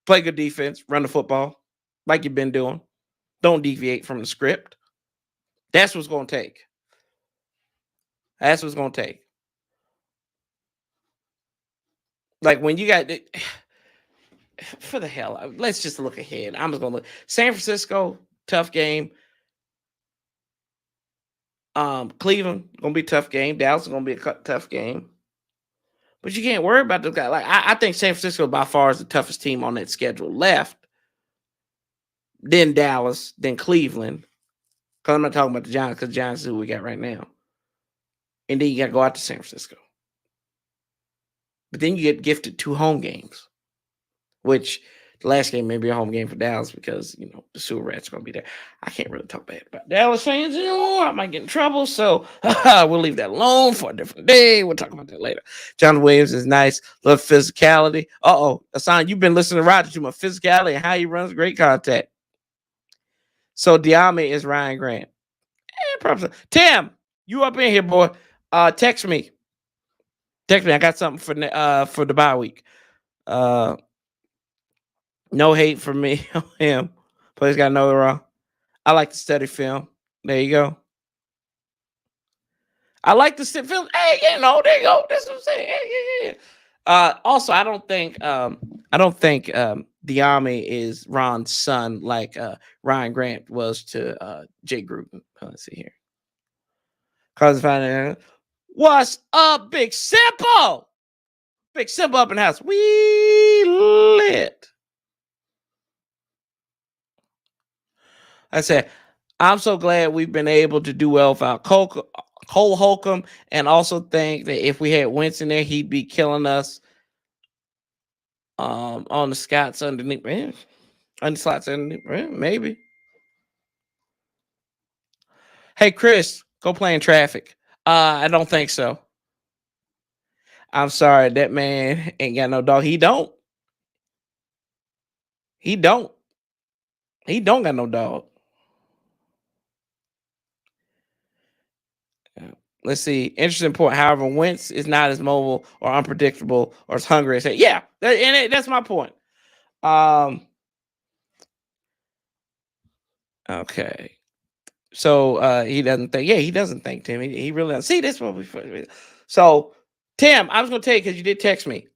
Play good defense. Run the football like you've been doing. Don't deviate from the script. That's what's going to take. That's what's going to take. Like when you got for the hell, let's just look ahead. I'm just going to look. San Francisco, tough game. Cleveland gonna be a tough game. Dallas is gonna be a tough game. But you can't worry about this guy. Like I think San Francisco by far is the toughest team on that schedule left. Then Dallas, then Cleveland. Because I'm not talking about the Giants, because the Giants is who we got right now. And then you got to go out to San Francisco. But then you get gifted 2 home games, which the last game may be a home game for Dallas because, the sewer rats are going to be there. I can't really talk bad about Dallas fans anymore. I might get in trouble. So we'll leave that alone for a different day. We'll talk about that later. John Williams is nice. Love physicality. Hassan, you've been listening to Roger too much. Physicality and how he runs great contact. So Diame is Ryan Grant. Probably. Tim, you up in here, boy. Text me. I got something for the bye week. No hate for me on him. Players got to know they're wrong. I like to study film. There you go. I like to sit film. Hey, there you go. That's what I'm saying. Yeah. Also, I don't think Diame is Ron's son like Ryan Grant was to Jay Gruden. Let's see here. What's up, Big Simple? Big Simple up in the house. We lit. I said, I'm so glad we've been able to do well without Cole Holcomb, and also think that if we had Wentz in there, he'd be killing us on the Scots underneath. On the slots underneath. Maybe. Hey, Chris, go play in traffic. I don't think so. I'm sorry, that man ain't got no dog. He don't got no dog. Let's see. Interesting point. However, Wentz is not as mobile or unpredictable or as hungry as that's my point. Okay. So he doesn't think. Yeah, he doesn't think, Tim. He really doesn't. See, this what we. So, Tim, I was going to tell you because you did text me.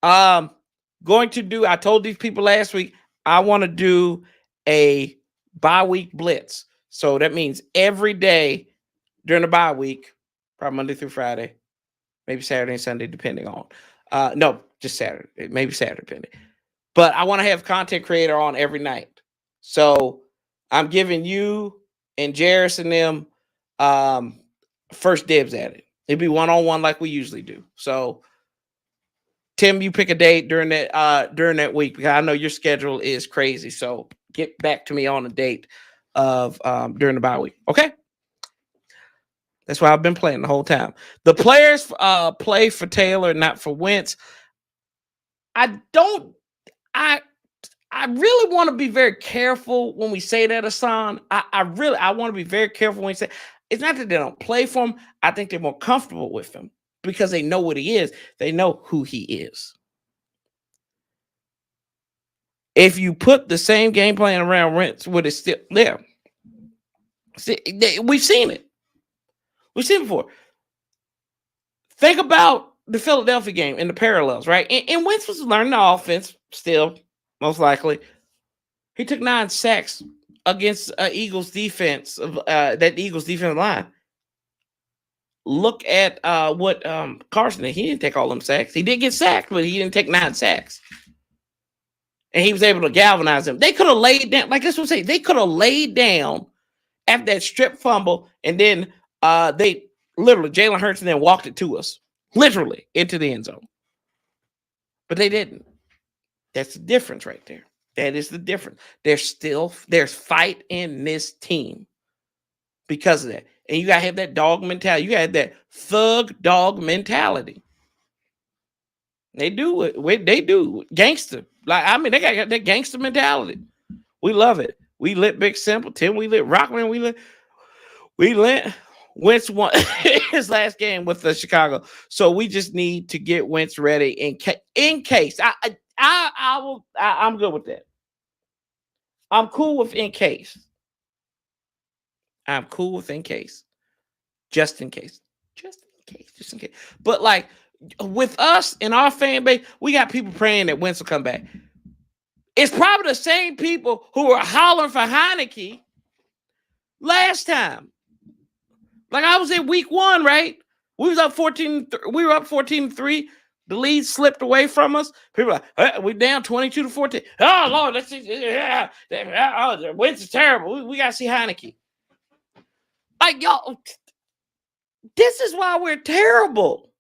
Going to do. I told these people last week I want to do a bye week blitz. So that means every day during the bye week, probably Monday through Friday, maybe Saturday and Sunday, depending on. No, just Saturday. Maybe Saturday, depending. But I want to have content creator on every night. So I'm giving you and Jairus and them first dibs at it. It'd be one-on-one like we usually do. So Tim, you pick a date during that week because I know your schedule is crazy. So get back to me on a date of during the bye week. Okay. That's why I've been playing the whole time. The players play for Taylor, not for Wentz. I really want to be very careful when we say that, Hassan. I want to be very careful when we say it's not that they don't play for him. I think they're more comfortable with him because they know what he is. They know who he is. If you put the same game plan around Wentz, would it still there? See, we've seen it. We've seen it before. Think about the Philadelphia game and the parallels, right? And Wentz was learning the offense still, most likely. He took 9 sacks against Eagles defense, that Eagles defensive line. Look at what Carson did. He didn't take all them sacks. He did get sacked, but he didn't take 9 sacks. And he was able to galvanize them. They could have laid down, like this would say, they could have laid down after that strip fumble, and then they Literally, Jalen Hurts and then walked it to us. Literally into the end zone. But they didn't. That's the difference right there. That is the difference. There's fight in this team because of that. And you gotta have that dog mentality. You gotta have that thug dog mentality. They do it. They do gangster. Like, I mean, they got that gangster mentality. We love it. We lit Big Simple. Tim, we lit Rockman. We lit Wentz won his last game with the Chicago. So we just need to get Wentz ready in case. I'm good with that. I'm cool with in case. I'm cool with in case. Just in case. Just in case. Just in case. But like with us and our fan base, we got people praying that Wentz will come back. It's probably the same people who were hollering for Heineke last time. Like I was in week 1, right? We was up 14. We were up 14-3. The lead slipped away from us. People were like, we're down 22-14. Oh Lord, let's see. Yeah, the Wentz is terrible. We gotta see Heineke. Like y'all, this is why we're terrible.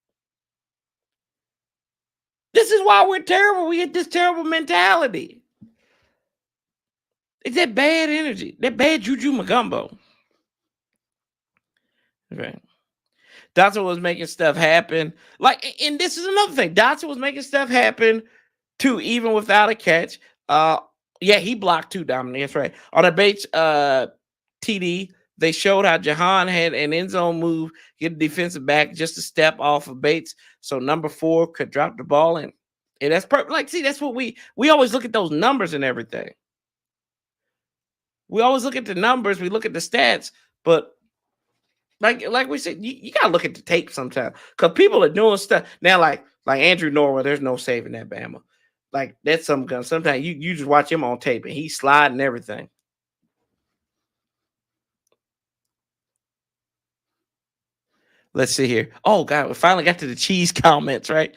This is why we're terrible. We get this terrible mentality. It's that bad energy, that bad juju magumbo. Okay. Dotson was making stuff happen. Like, and this is another thing. Dotson was making stuff happen too, even without a catch. Yeah, he blocked too, Dominic. That's right. On a Bates TD, they showed how Jahan had an end zone move, get a defensive back just a step off of Bates. So number 4 could drop the ball and that's perfect. Like, see, that's what we always look at those numbers and everything. We always look at the numbers, we look at the stats, but like we said, you gotta look at the tape sometimes because people are doing stuff now. Like Andrew Norwell, there's no saving that Bama. Like that's some gun. Sometimes you just watch him on tape and he's sliding everything. Let's see here. Oh God, we finally got to the cheese comments, right?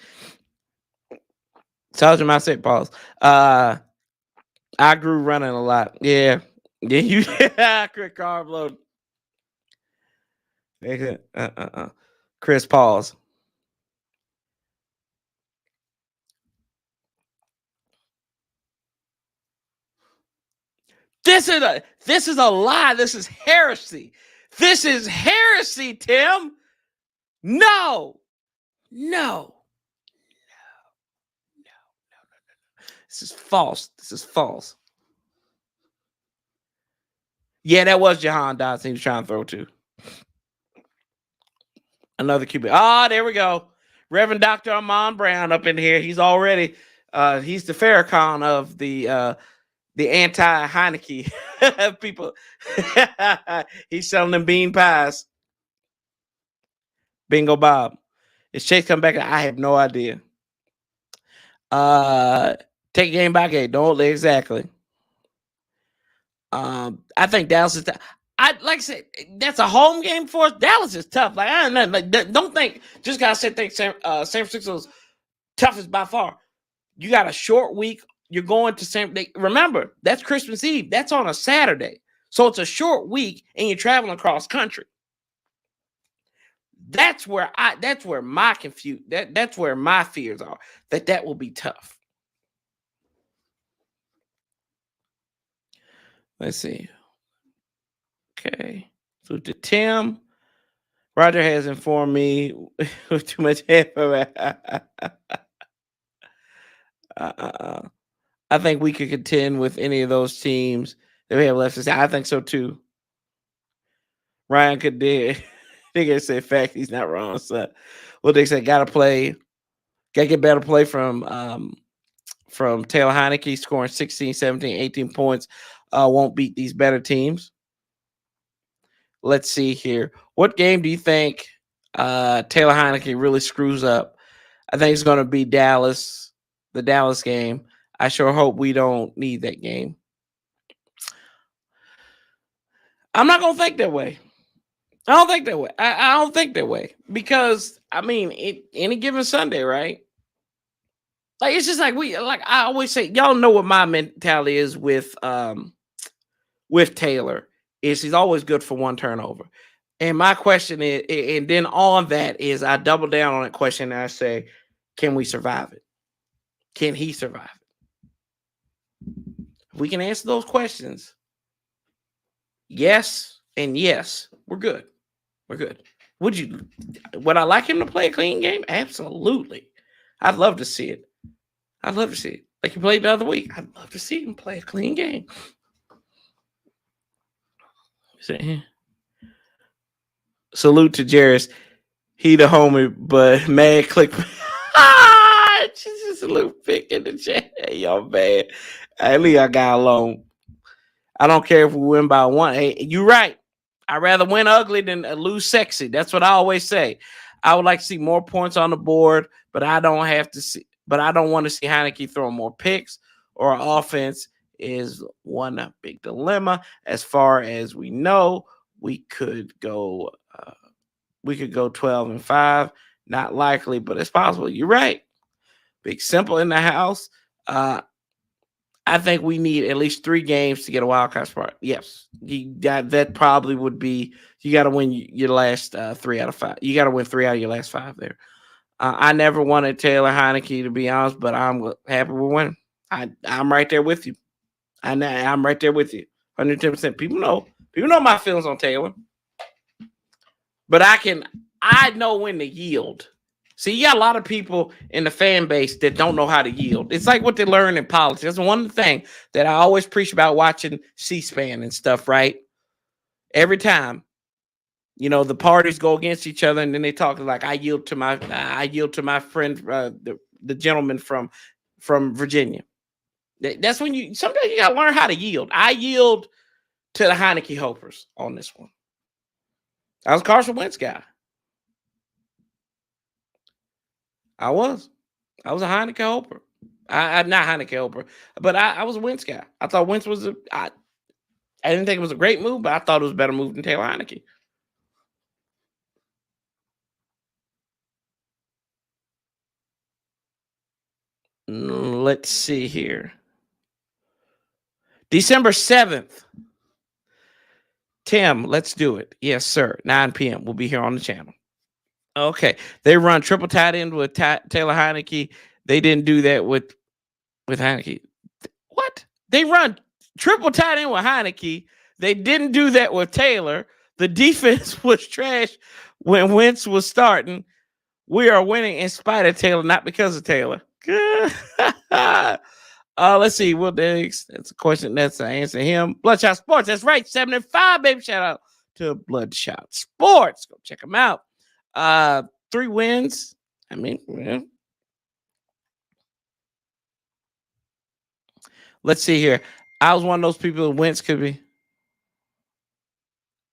Told you I said pause. I grew running a lot. Yeah, you Chris Carb Chris pause. This is a lie. This is heresy. This is heresy, Tim. No. This is false. This is false. Yeah, that was Jahan Dotson he was trying to throw to. Another QB. Ah, there we go. Reverend Dr. Armand Brown up in here. He's already he's the Farrakhan of the anti-Heineke people. He's selling them bean pies. Bingo Bob. Is Chase come back? I have no idea. Take game by game. Don't exactly. I think Dallas is. Like I said, that's a home game for us. Dallas is tough. Like I don't know. Like, don't think just gotta say think San Francisco's toughest by far. You got a short week. You're going to San. Remember that's Christmas Eve. That's on a Saturday, so it's a short week, and you're traveling across country. That's where my that's where my fears are. That will be tough. Let's see. Okay. So to Tim, Roger has informed me with too much info. I think we could contend with any of those teams that we have left to say. I think so too. Ryan could dig. They say fact he's not wrong. So what they say, gotta get better play from Taylor Heineke scoring 16, 17, 18 points. Won't beat these better teams. Let's see here. What game do you think Taylor Heineke really screws up? I think it's going to be Dallas, the Dallas game. I sure hope we don't need that game. I'm not going to think that way. I don't think that way. I don't think that way because, I mean, any given Sunday, right? Like, it's just like I always say, y'all know what my mentality is with Taylor is he's always good for one turnover. And my question is, and then on that is, I double down on that question and I say, can we survive it? Can he survive it? If we can answer those questions, yes and yes, we're good. We're good. Would I like him to play a clean game? Absolutely. I'd love to see it. I'd love to see it. Like he played the other week. I'd love to see him play a clean game. Salute to Jarris. He the homie, but man, click. Just a little pick in the chat. Hey, y'all, man. At least I got along. I don't care if we win by one. Hey, you're right. I'd rather win ugly than lose sexy. That's what I always say. I would like to see more points on the board, but I don't have to see. But I don't want to see Heineke throwing more picks, or our offense is one big dilemma. As far as we know, we could go 12-5. Not likely, but it's possible. You're right. Big Simple in the house. I think we need at least 3 games to get a wild card spot. Yes, that probably would be. You got to win your last 3 out of 5. You got to win 3 out of your last 5 there. I never wanted Taylor Heineke, to be honest, but I'm happy we're winning. I'm right there with you. I'm right there with you, 110%. People know my feelings on Taylor, but I know when to yield. See, you got a lot of people in the fan base that don't know how to yield. It's like what they learn in politics. That's one thing that I always preach about watching C-SPAN and stuff, right? Every time, the parties go against each other, and then they talk like, I yield to my friend, the gentleman from Virginia. That's when sometimes you gotta learn how to yield. I yield to the Heineke hopers on this one. I was a Carson Wentz guy. I was a Heineke hoper. I'm not Heineke hoper, but I was a Wentz guy. I thought Wentz was I didn't think it was a great move, but I thought it was a better move than Taylor Heineke. Let's see here. December 7th. Tim, let's do it. Yes, sir. 9 p.m. We'll be here on the channel. Okay. They run triple tight end with Taylor Heineke. They didn't do that with Heineke. What? They run triple tight end with Heineke. They didn't do that with Taylor. The defense was trash when Wentz was starting. We are winning in spite of Taylor, not because of Taylor. Let's see. That's a question. That's an answer. Him. Bloodshot Sports. That's right. 75, baby. Shout out to Bloodshot Sports. Go check them out. 3 wins. I mean, yeah. Let's see here. I was one of those people that Wentz could be.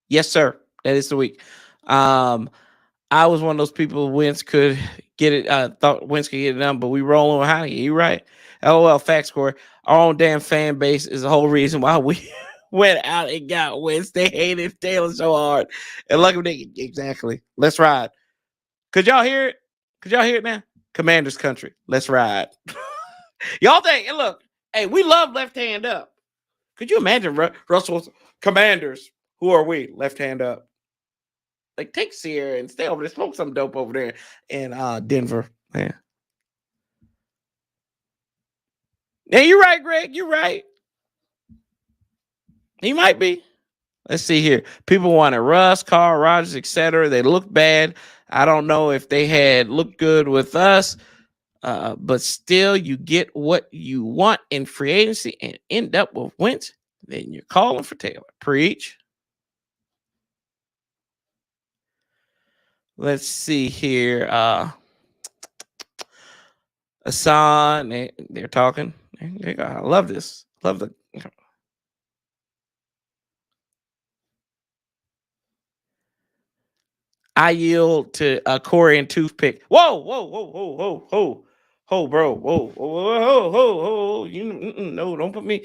Yes, sir. That is the week. I was one of those people Wentz could get it. Thought Wentz could get it done, but we rolling with Heineke. You right. LOL, fact score. Our own damn fan base is the whole reason why we went out and got Wentz. They hated Taylor so hard. And luckily, exactly. Let's ride. Could y'all hear it? Could y'all hear it now? Commander's country. Let's ride. Y'all think, look, hey, we love left hand up. Could you imagine Russell's Commanders? Who are we? Left hand up. Like, take Sierra and stay over there. Smoke some dope over there in Denver. Yeah. Yeah, you're right, Greg. You're right. He might be. Let's see here. People wanted Russ, Carl, Rogers, etc. They looked bad. I don't know if they had looked good with us, but still, you get what you want in free agency and end up with Wentz. Then you're calling for Taylor. Preach. Let's see here. Hassan, they're talking. I love this. Love the. I yield to Corey and Toothpick. Whoa, bro. Whoa. No, don't put me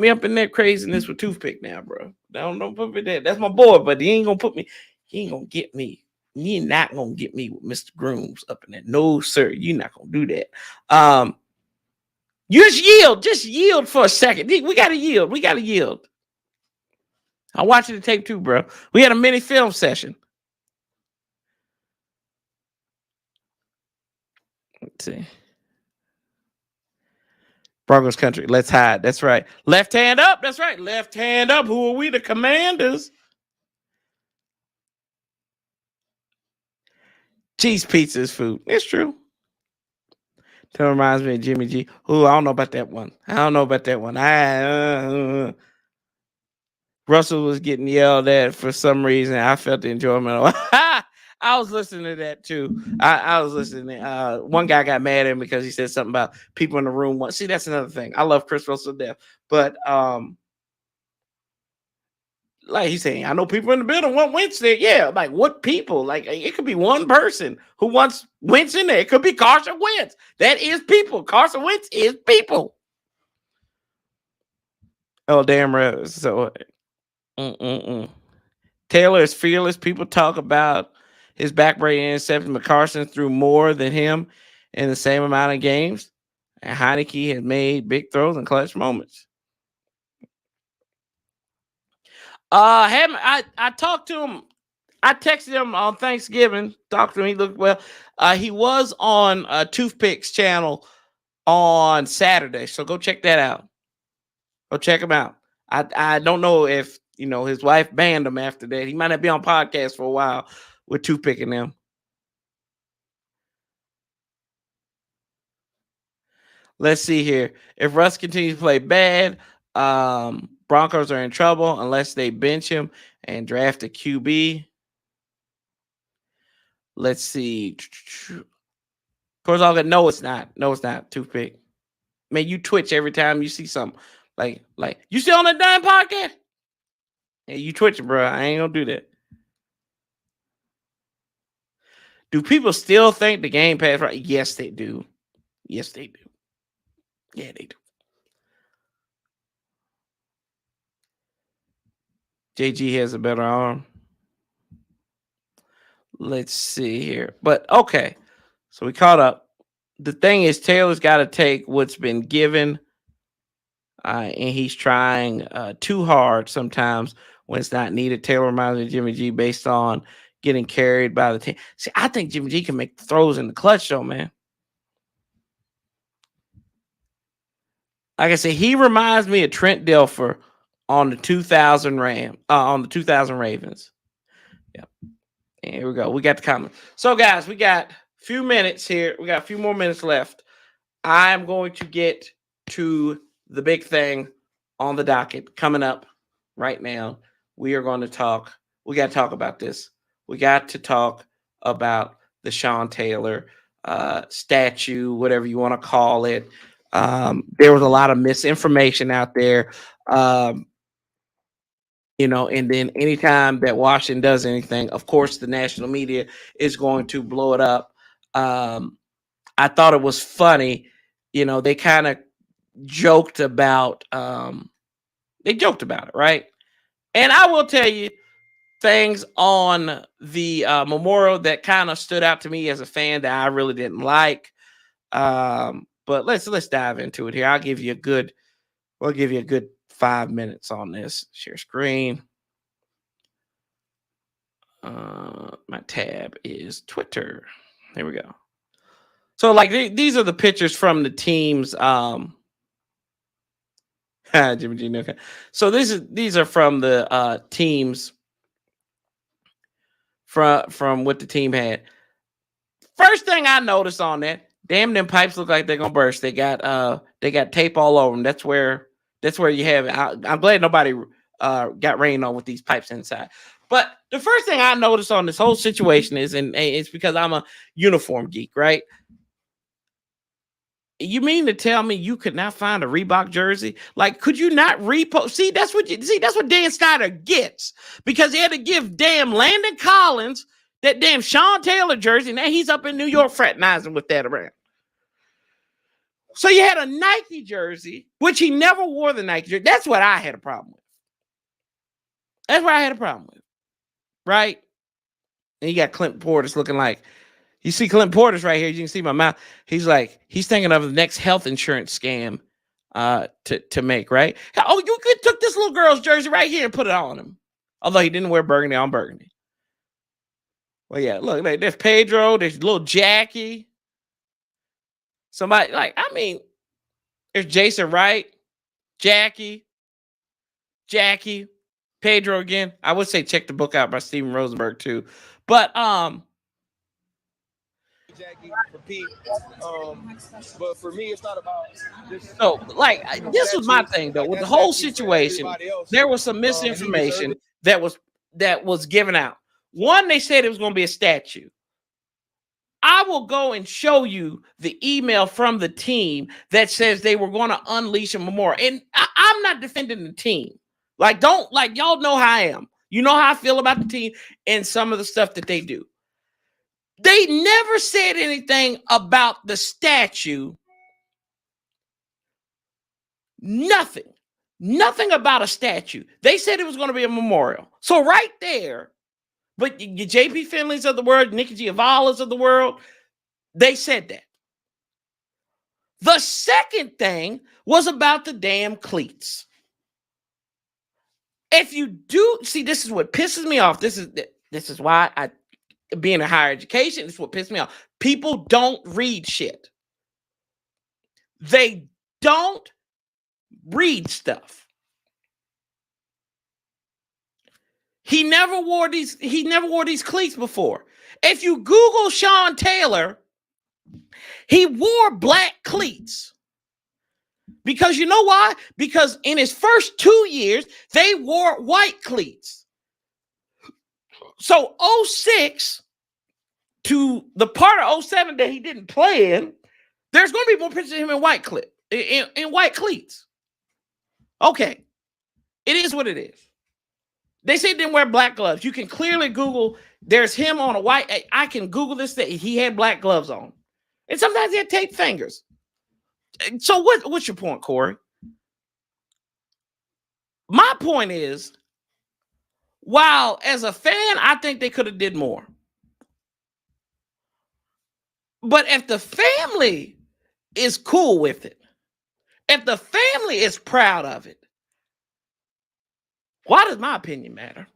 up in that craziness with Toothpick now, bro. Don't put me there. That's my boy, but he ain't gonna put me. He ain't gonna get me. You're not gonna get me with Mr. Grooms up in there. No, sir. You're not gonna do that. You just yield for a second. We gotta yield. I'm watching the tape too, bro. We had a mini film session. Let's see. Broncos country. Let's hide. That's right. Left hand up. That's right. Left hand up. Who are we? The Commanders. Cheese pizza is food. It's true. That reminds me of Jimmy G. Ooh, I don't know about that one. Russell was getting yelled at for some reason. I felt the enjoyment. I was listening to that too. I was listening. One guy got mad at him because he said something about people in the room. See, that's another thing. I love Chris Russell to death, but like he's saying, I know people in the building want Wentz there. Yeah, like what people? Like it could be one person who wants Wentz in there. It could be Carson Wentz. That is people. Carson Wentz is people. Oh damn right. So. Taylor is fearless. People talk about his backbreaking interception, but Carson threw more than him in the same amount of games. And Heineke has made big throws and clutch moments. I talked to him. I texted him on Thanksgiving. Talked to him. He looked well. He was on Toothpicks channel on Saturday, so go check that out. Go check him out. I don't know if his wife banned him after that. He might not be on podcast for a while with Toothpicking them. Let's see here. If Russ continues to play bad, Broncos are in trouble unless they bench him and draft a QB. Let's see. Of course, I'll get no, it's not. No, it's not. Toothpick. Man, you twitch every time you see something. Like you still on that damn podcast? Hey, you twitching, bro. I ain't gonna do that. Do people still think the Game Pass right? Yes, they do. Yes, they do. Yeah, they do. JG has a better arm. Let's see here. But okay. So we caught up. The thing is, Taylor's got to take what's been given. And he's trying too hard sometimes when it's not needed. Taylor reminds me of Jimmy G based on getting carried by the team. See, I think Jimmy G can make throws in the clutch, though, man. Like I said, he reminds me of Trent Dilfer on the 2000 Ravens. Yep. And here we go. We got the comment. So, guys, we got a few minutes here. We got a few more minutes left. I'm going to get to the big thing on the docket coming up right now. We are going to talk. We got to talk about this. We got to talk about the Sean Taylor statue, whatever you want to call it. There was a lot of misinformation out there. And then anytime that Washington does anything, of course, the national media is going to blow it up. I thought it was funny. They kind of joked about it, right? And I will tell you things on the memorial that kind of stood out to me as a fan that I really didn't like. But let's dive into it here. We'll give you a good 5 minutes on this. Share screen. My tab is Twitter. There we go. So these are the pictures from the teams. Jimmy G. Okay. So these are from the teams from what the team had. First thing I noticed on that, damn, them pipes look like they're gonna burst. They got tape all over them. That's where you have it. I'm glad nobody got rained on with these pipes inside. But the first thing I noticed on this whole situation is, and it's because I'm a uniform geek, right? You mean to tell me you could not find a Reebok jersey? Like, could you not repost? That's what Dan Snyder gets, because he had to give damn Landon Collins that damn Sean Taylor jersey. Now he's up in New York fraternizing with that around. So you had a Nike jersey, which he never wore the Nike jersey. That's what I had a problem with. Right? And you got Clint Portis looking like, you see Clint Portis right here. You can see my mouth. He's thinking of the next health insurance scam to make, right? Oh, you took this little girl's jersey right here and put it on him. Although he didn't wear burgundy on burgundy. Well, yeah, look, there's Pedro, there's little Jackie. Somebody there's Jason Wright, Jackie, Pedro again. I would say check the book out by Steven Rosenberg too. But Jackie for Pete. But for me, it's not about this. So, this was my thing though. With the whole situation, there was some misinformation that was given out. One, they said it was going to be a statue. I will go and show you the email from the team that says they were going to unleash a memorial. And I'm not defending the team. Y'all know how I am. You know how I feel about the team and some of the stuff that they do. They never said anything about the statue. Nothing about a statue. They said it was going to be a memorial. So right there, but your JP Finleys of the world, Nikki Giovanni's of the world, they said that. The second thing was about the damn cleats. If you do see, this is what pisses me off. This is why I being in higher education. This is what pisses me off. People don't read shit. They don't read stuff. He never wore these cleats before. If you Google Sean Taylor, he wore black cleats. Because you know why? Because in his first 2 years, they wore white cleats. So 06 to the part of 07 that he didn't play in, there's going to be more pictures of him in white cleats. Okay. It is what it is. They say he didn't wear black gloves. You can clearly Google, there's him on a white, I can Google this, that he had black gloves on. And sometimes he had taped fingers. So what's your point, Corey? My point is, while as a fan, I think they could have did more. But if the family is cool with it, if the family is proud of it, why does my opinion matter?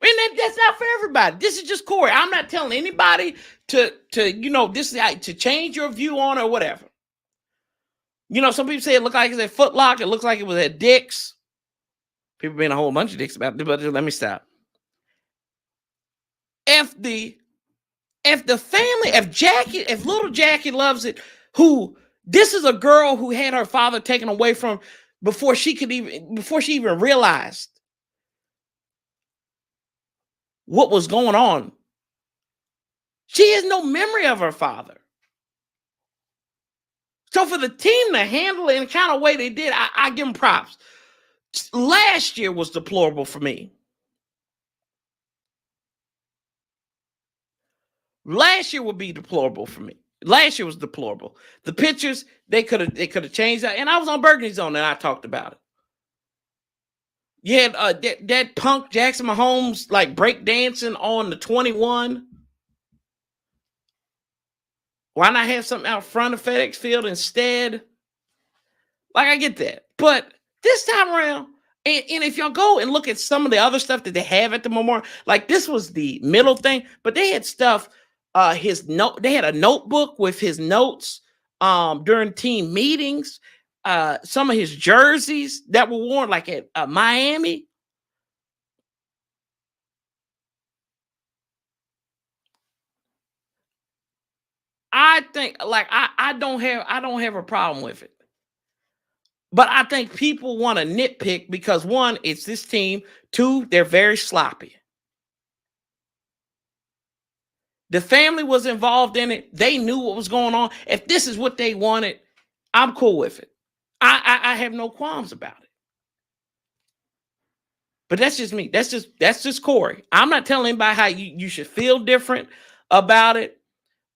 And that's not for everybody. This is just Corey. I'm not telling anybody to this is how, to change your view on it or whatever. Some people say it looked like it's at Foot Locker. It looks like it was at Dick's. People being a whole bunch of dicks about it, but let me stop. If the family, if little Jackie loves it, this is a girl who had her father taken away from before she even realized what was going on. She has no memory of her father. So for the team to handle it in the kind of way they did, I give them props. Last year was deplorable for me. Last year would be deplorable for me. Last year was deplorable. The pictures, they could have changed that. And I was on Burgundy Zone and I talked about it. You had that punk Jackson Mahomes break dancing on the 21. Why not have something out front of FedEx Field instead? I get that. But this time around, and if y'all go and look at some of the other stuff that they have at the memorial, this was the middle thing, but they had stuff, they had a notebook with his notes during team meetings, some of his jerseys that were worn at Miami. I think I don't have a problem with it. But I think people want to nitpick because one, it's this team. Two, they're very sloppy. The family was involved in it. They knew what was going on. If this is what they wanted, I'm cool with it. I have no qualms about it. But that's just me. That's just Corey. I'm not telling anybody how you should feel different about it.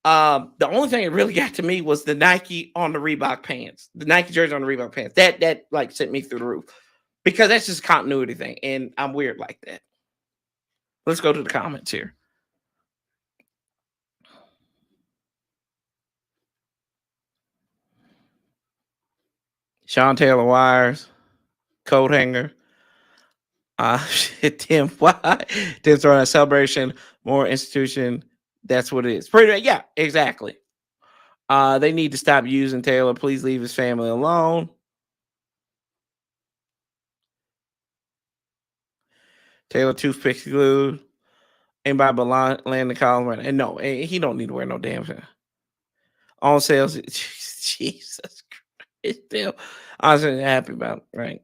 The only thing that really got to me was the Nike on the Reebok pants, the Nike jersey on the Reebok pants. That sent me through the roof because that's just a continuity thing, and I'm weird like that. Let's go to the comments here. Sean Taylor Wires, coat hanger. Tim, why? Tim's throwing a celebration, more institution. That's what it is. Pretty, yeah, exactly. They need to stop using Taylor. Please leave his family alone. Taylor toothpick glue. Anybody but Landon Collins, and no, he don't need to wear no damn thing. On sales, Jesus Christ, still, I was happy about it, right?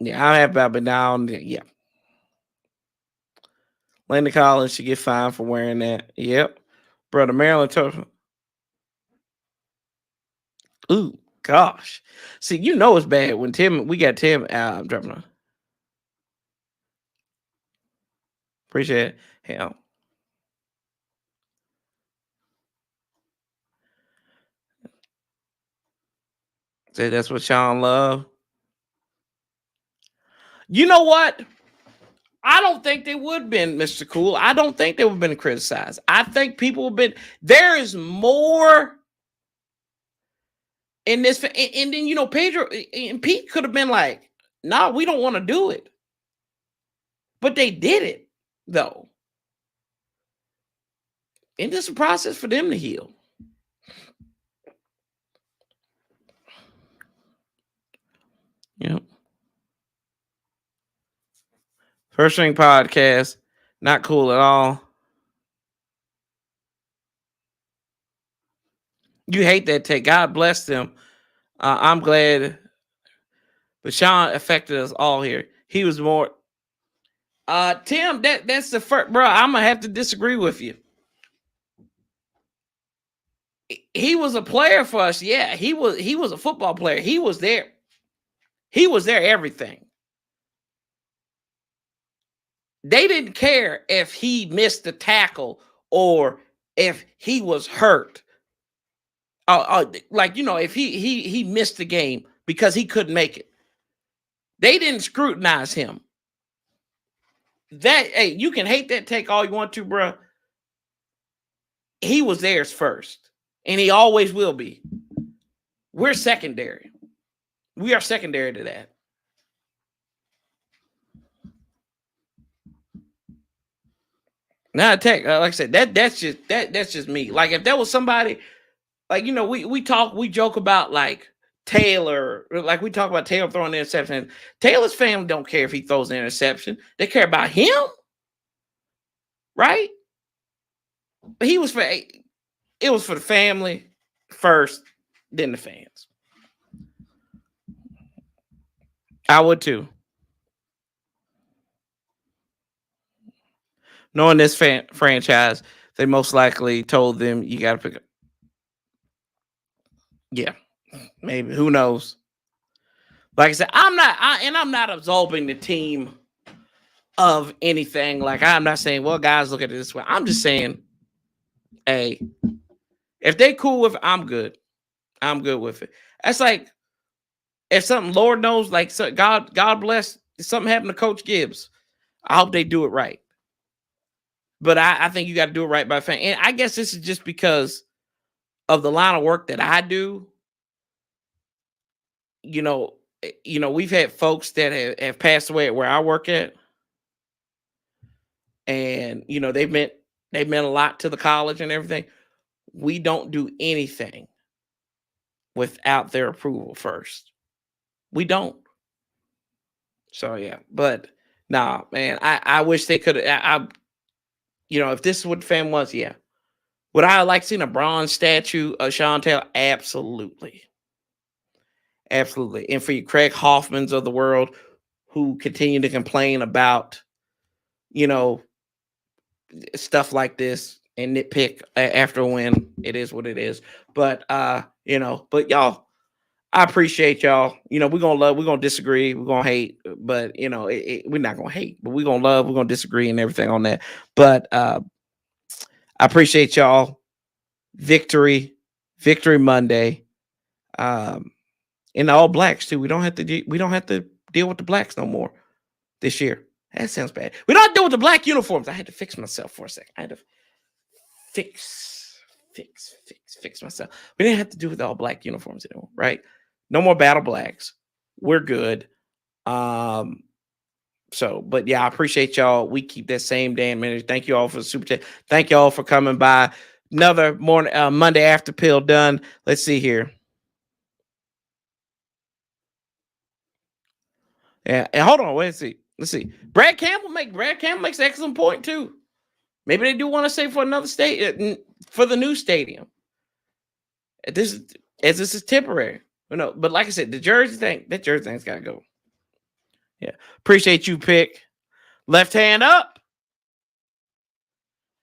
Yeah, I'm happy about it, but now, yeah. Landon Collins should get fined for wearing that. Yep. Brother Maryland told. Ooh, gosh. See, you know it's bad when we got Tim out dropping on. Appreciate it. Hell. Say that's what Sean love. You know what? I don't think they would have been, Mr. Cool. I don't think they would have been criticized. I think people have been. There is more in this. And then, Pedro and Pete could have been like, no, we don't want to do it. But they did it, though. And it's a process for them to heal. Yep. First Ring Podcast, not cool at all. You hate that take. God bless them. I'm glad. But Sean affected us all here. He was more. Tim, that's the first, bro. I'm gonna have to disagree with you. He was a player for us. Yeah, he was a football player. He was there. He was there. Everything. They didn't care if he missed the tackle or if he was hurt. If he missed the game because he couldn't make it. They didn't scrutinize him. Hey, you can hate that take all you want to, bro. He was theirs first, and he always will be. We're secondary. We are secondary to that. Now, like I said, that's just me. Like if there was somebody, like we joke about like Taylor, like we talk about Taylor throwing the interception. Taylor's family don't care if he throws an interception; they care about him, right? But it was for the family first, then the fans. I would too. Knowing this franchise, they most likely told them you got to pick up. Yeah, maybe. Who knows? Like I said, I'm not absolving the team of anything. Like I'm not saying, well, guys, look at it this way. I'm just saying, hey, if they cool with it, I'm good. I'm good with it. That's like if something, Lord knows, like so God bless, if something happened to Coach Gibbs. I hope they do it right. But I think you got to do it right by fan. And I guess this is just because of the line of work that I do. We've had folks that have passed away at where I work at. And, they've meant a lot to the college and everything. We don't do anything without their approval first. We don't. So, yeah. But, nah, man, I wish they could have. If this is what the fan was, yeah. Would I like seen a bronze statue of Sean Taylor? Absolutely. Absolutely. And for you Craig Hoffmans of the world who continue to complain about, stuff like this and nitpick after a win, it is what it is. But, but y'all, I appreciate y'all. We're going to disagree. We're going to hate, but, we're not going to hate, but we're going to love. We're going to disagree and everything on that. But I appreciate y'all. Victory Monday. And all blacks too. We don't have to deal with the blacks no more this year. That sounds bad. We don't have to deal with the black uniforms. I had to fix myself for a second. I had to fix myself. We didn't have to do with all black uniforms anymore, right? No more battle blacks. We're good. So, but yeah, I appreciate y'all. We keep that same damn energy. Thank you all for the super chat. Thank you all for coming by. Another morning, Monday after pill done. Let's see here. Yeah, and hold on. Let's see. Brad Campbell makes an excellent point too. Maybe they do want to say for another state for the new stadium. This is temporary, But like I said, that Jersey thing's got to go. Yeah, appreciate you, Pick. Left hand up,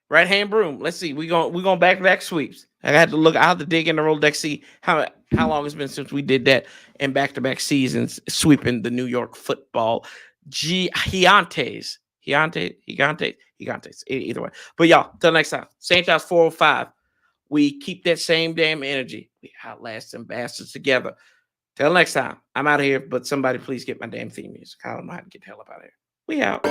right hand broom. Let's see. We're going back sweeps. I had to dig in the Rolodex, see how long it's been since we did that in back-to-back seasons, sweeping the New York football gigantes. Either way. But y'all, till next time. Sanchez 405. We keep that same damn energy. We outlast them bastards together. Till next time. I'm out of here, but somebody please get my damn theme music. I don't know how to get the hell up out of here. We out.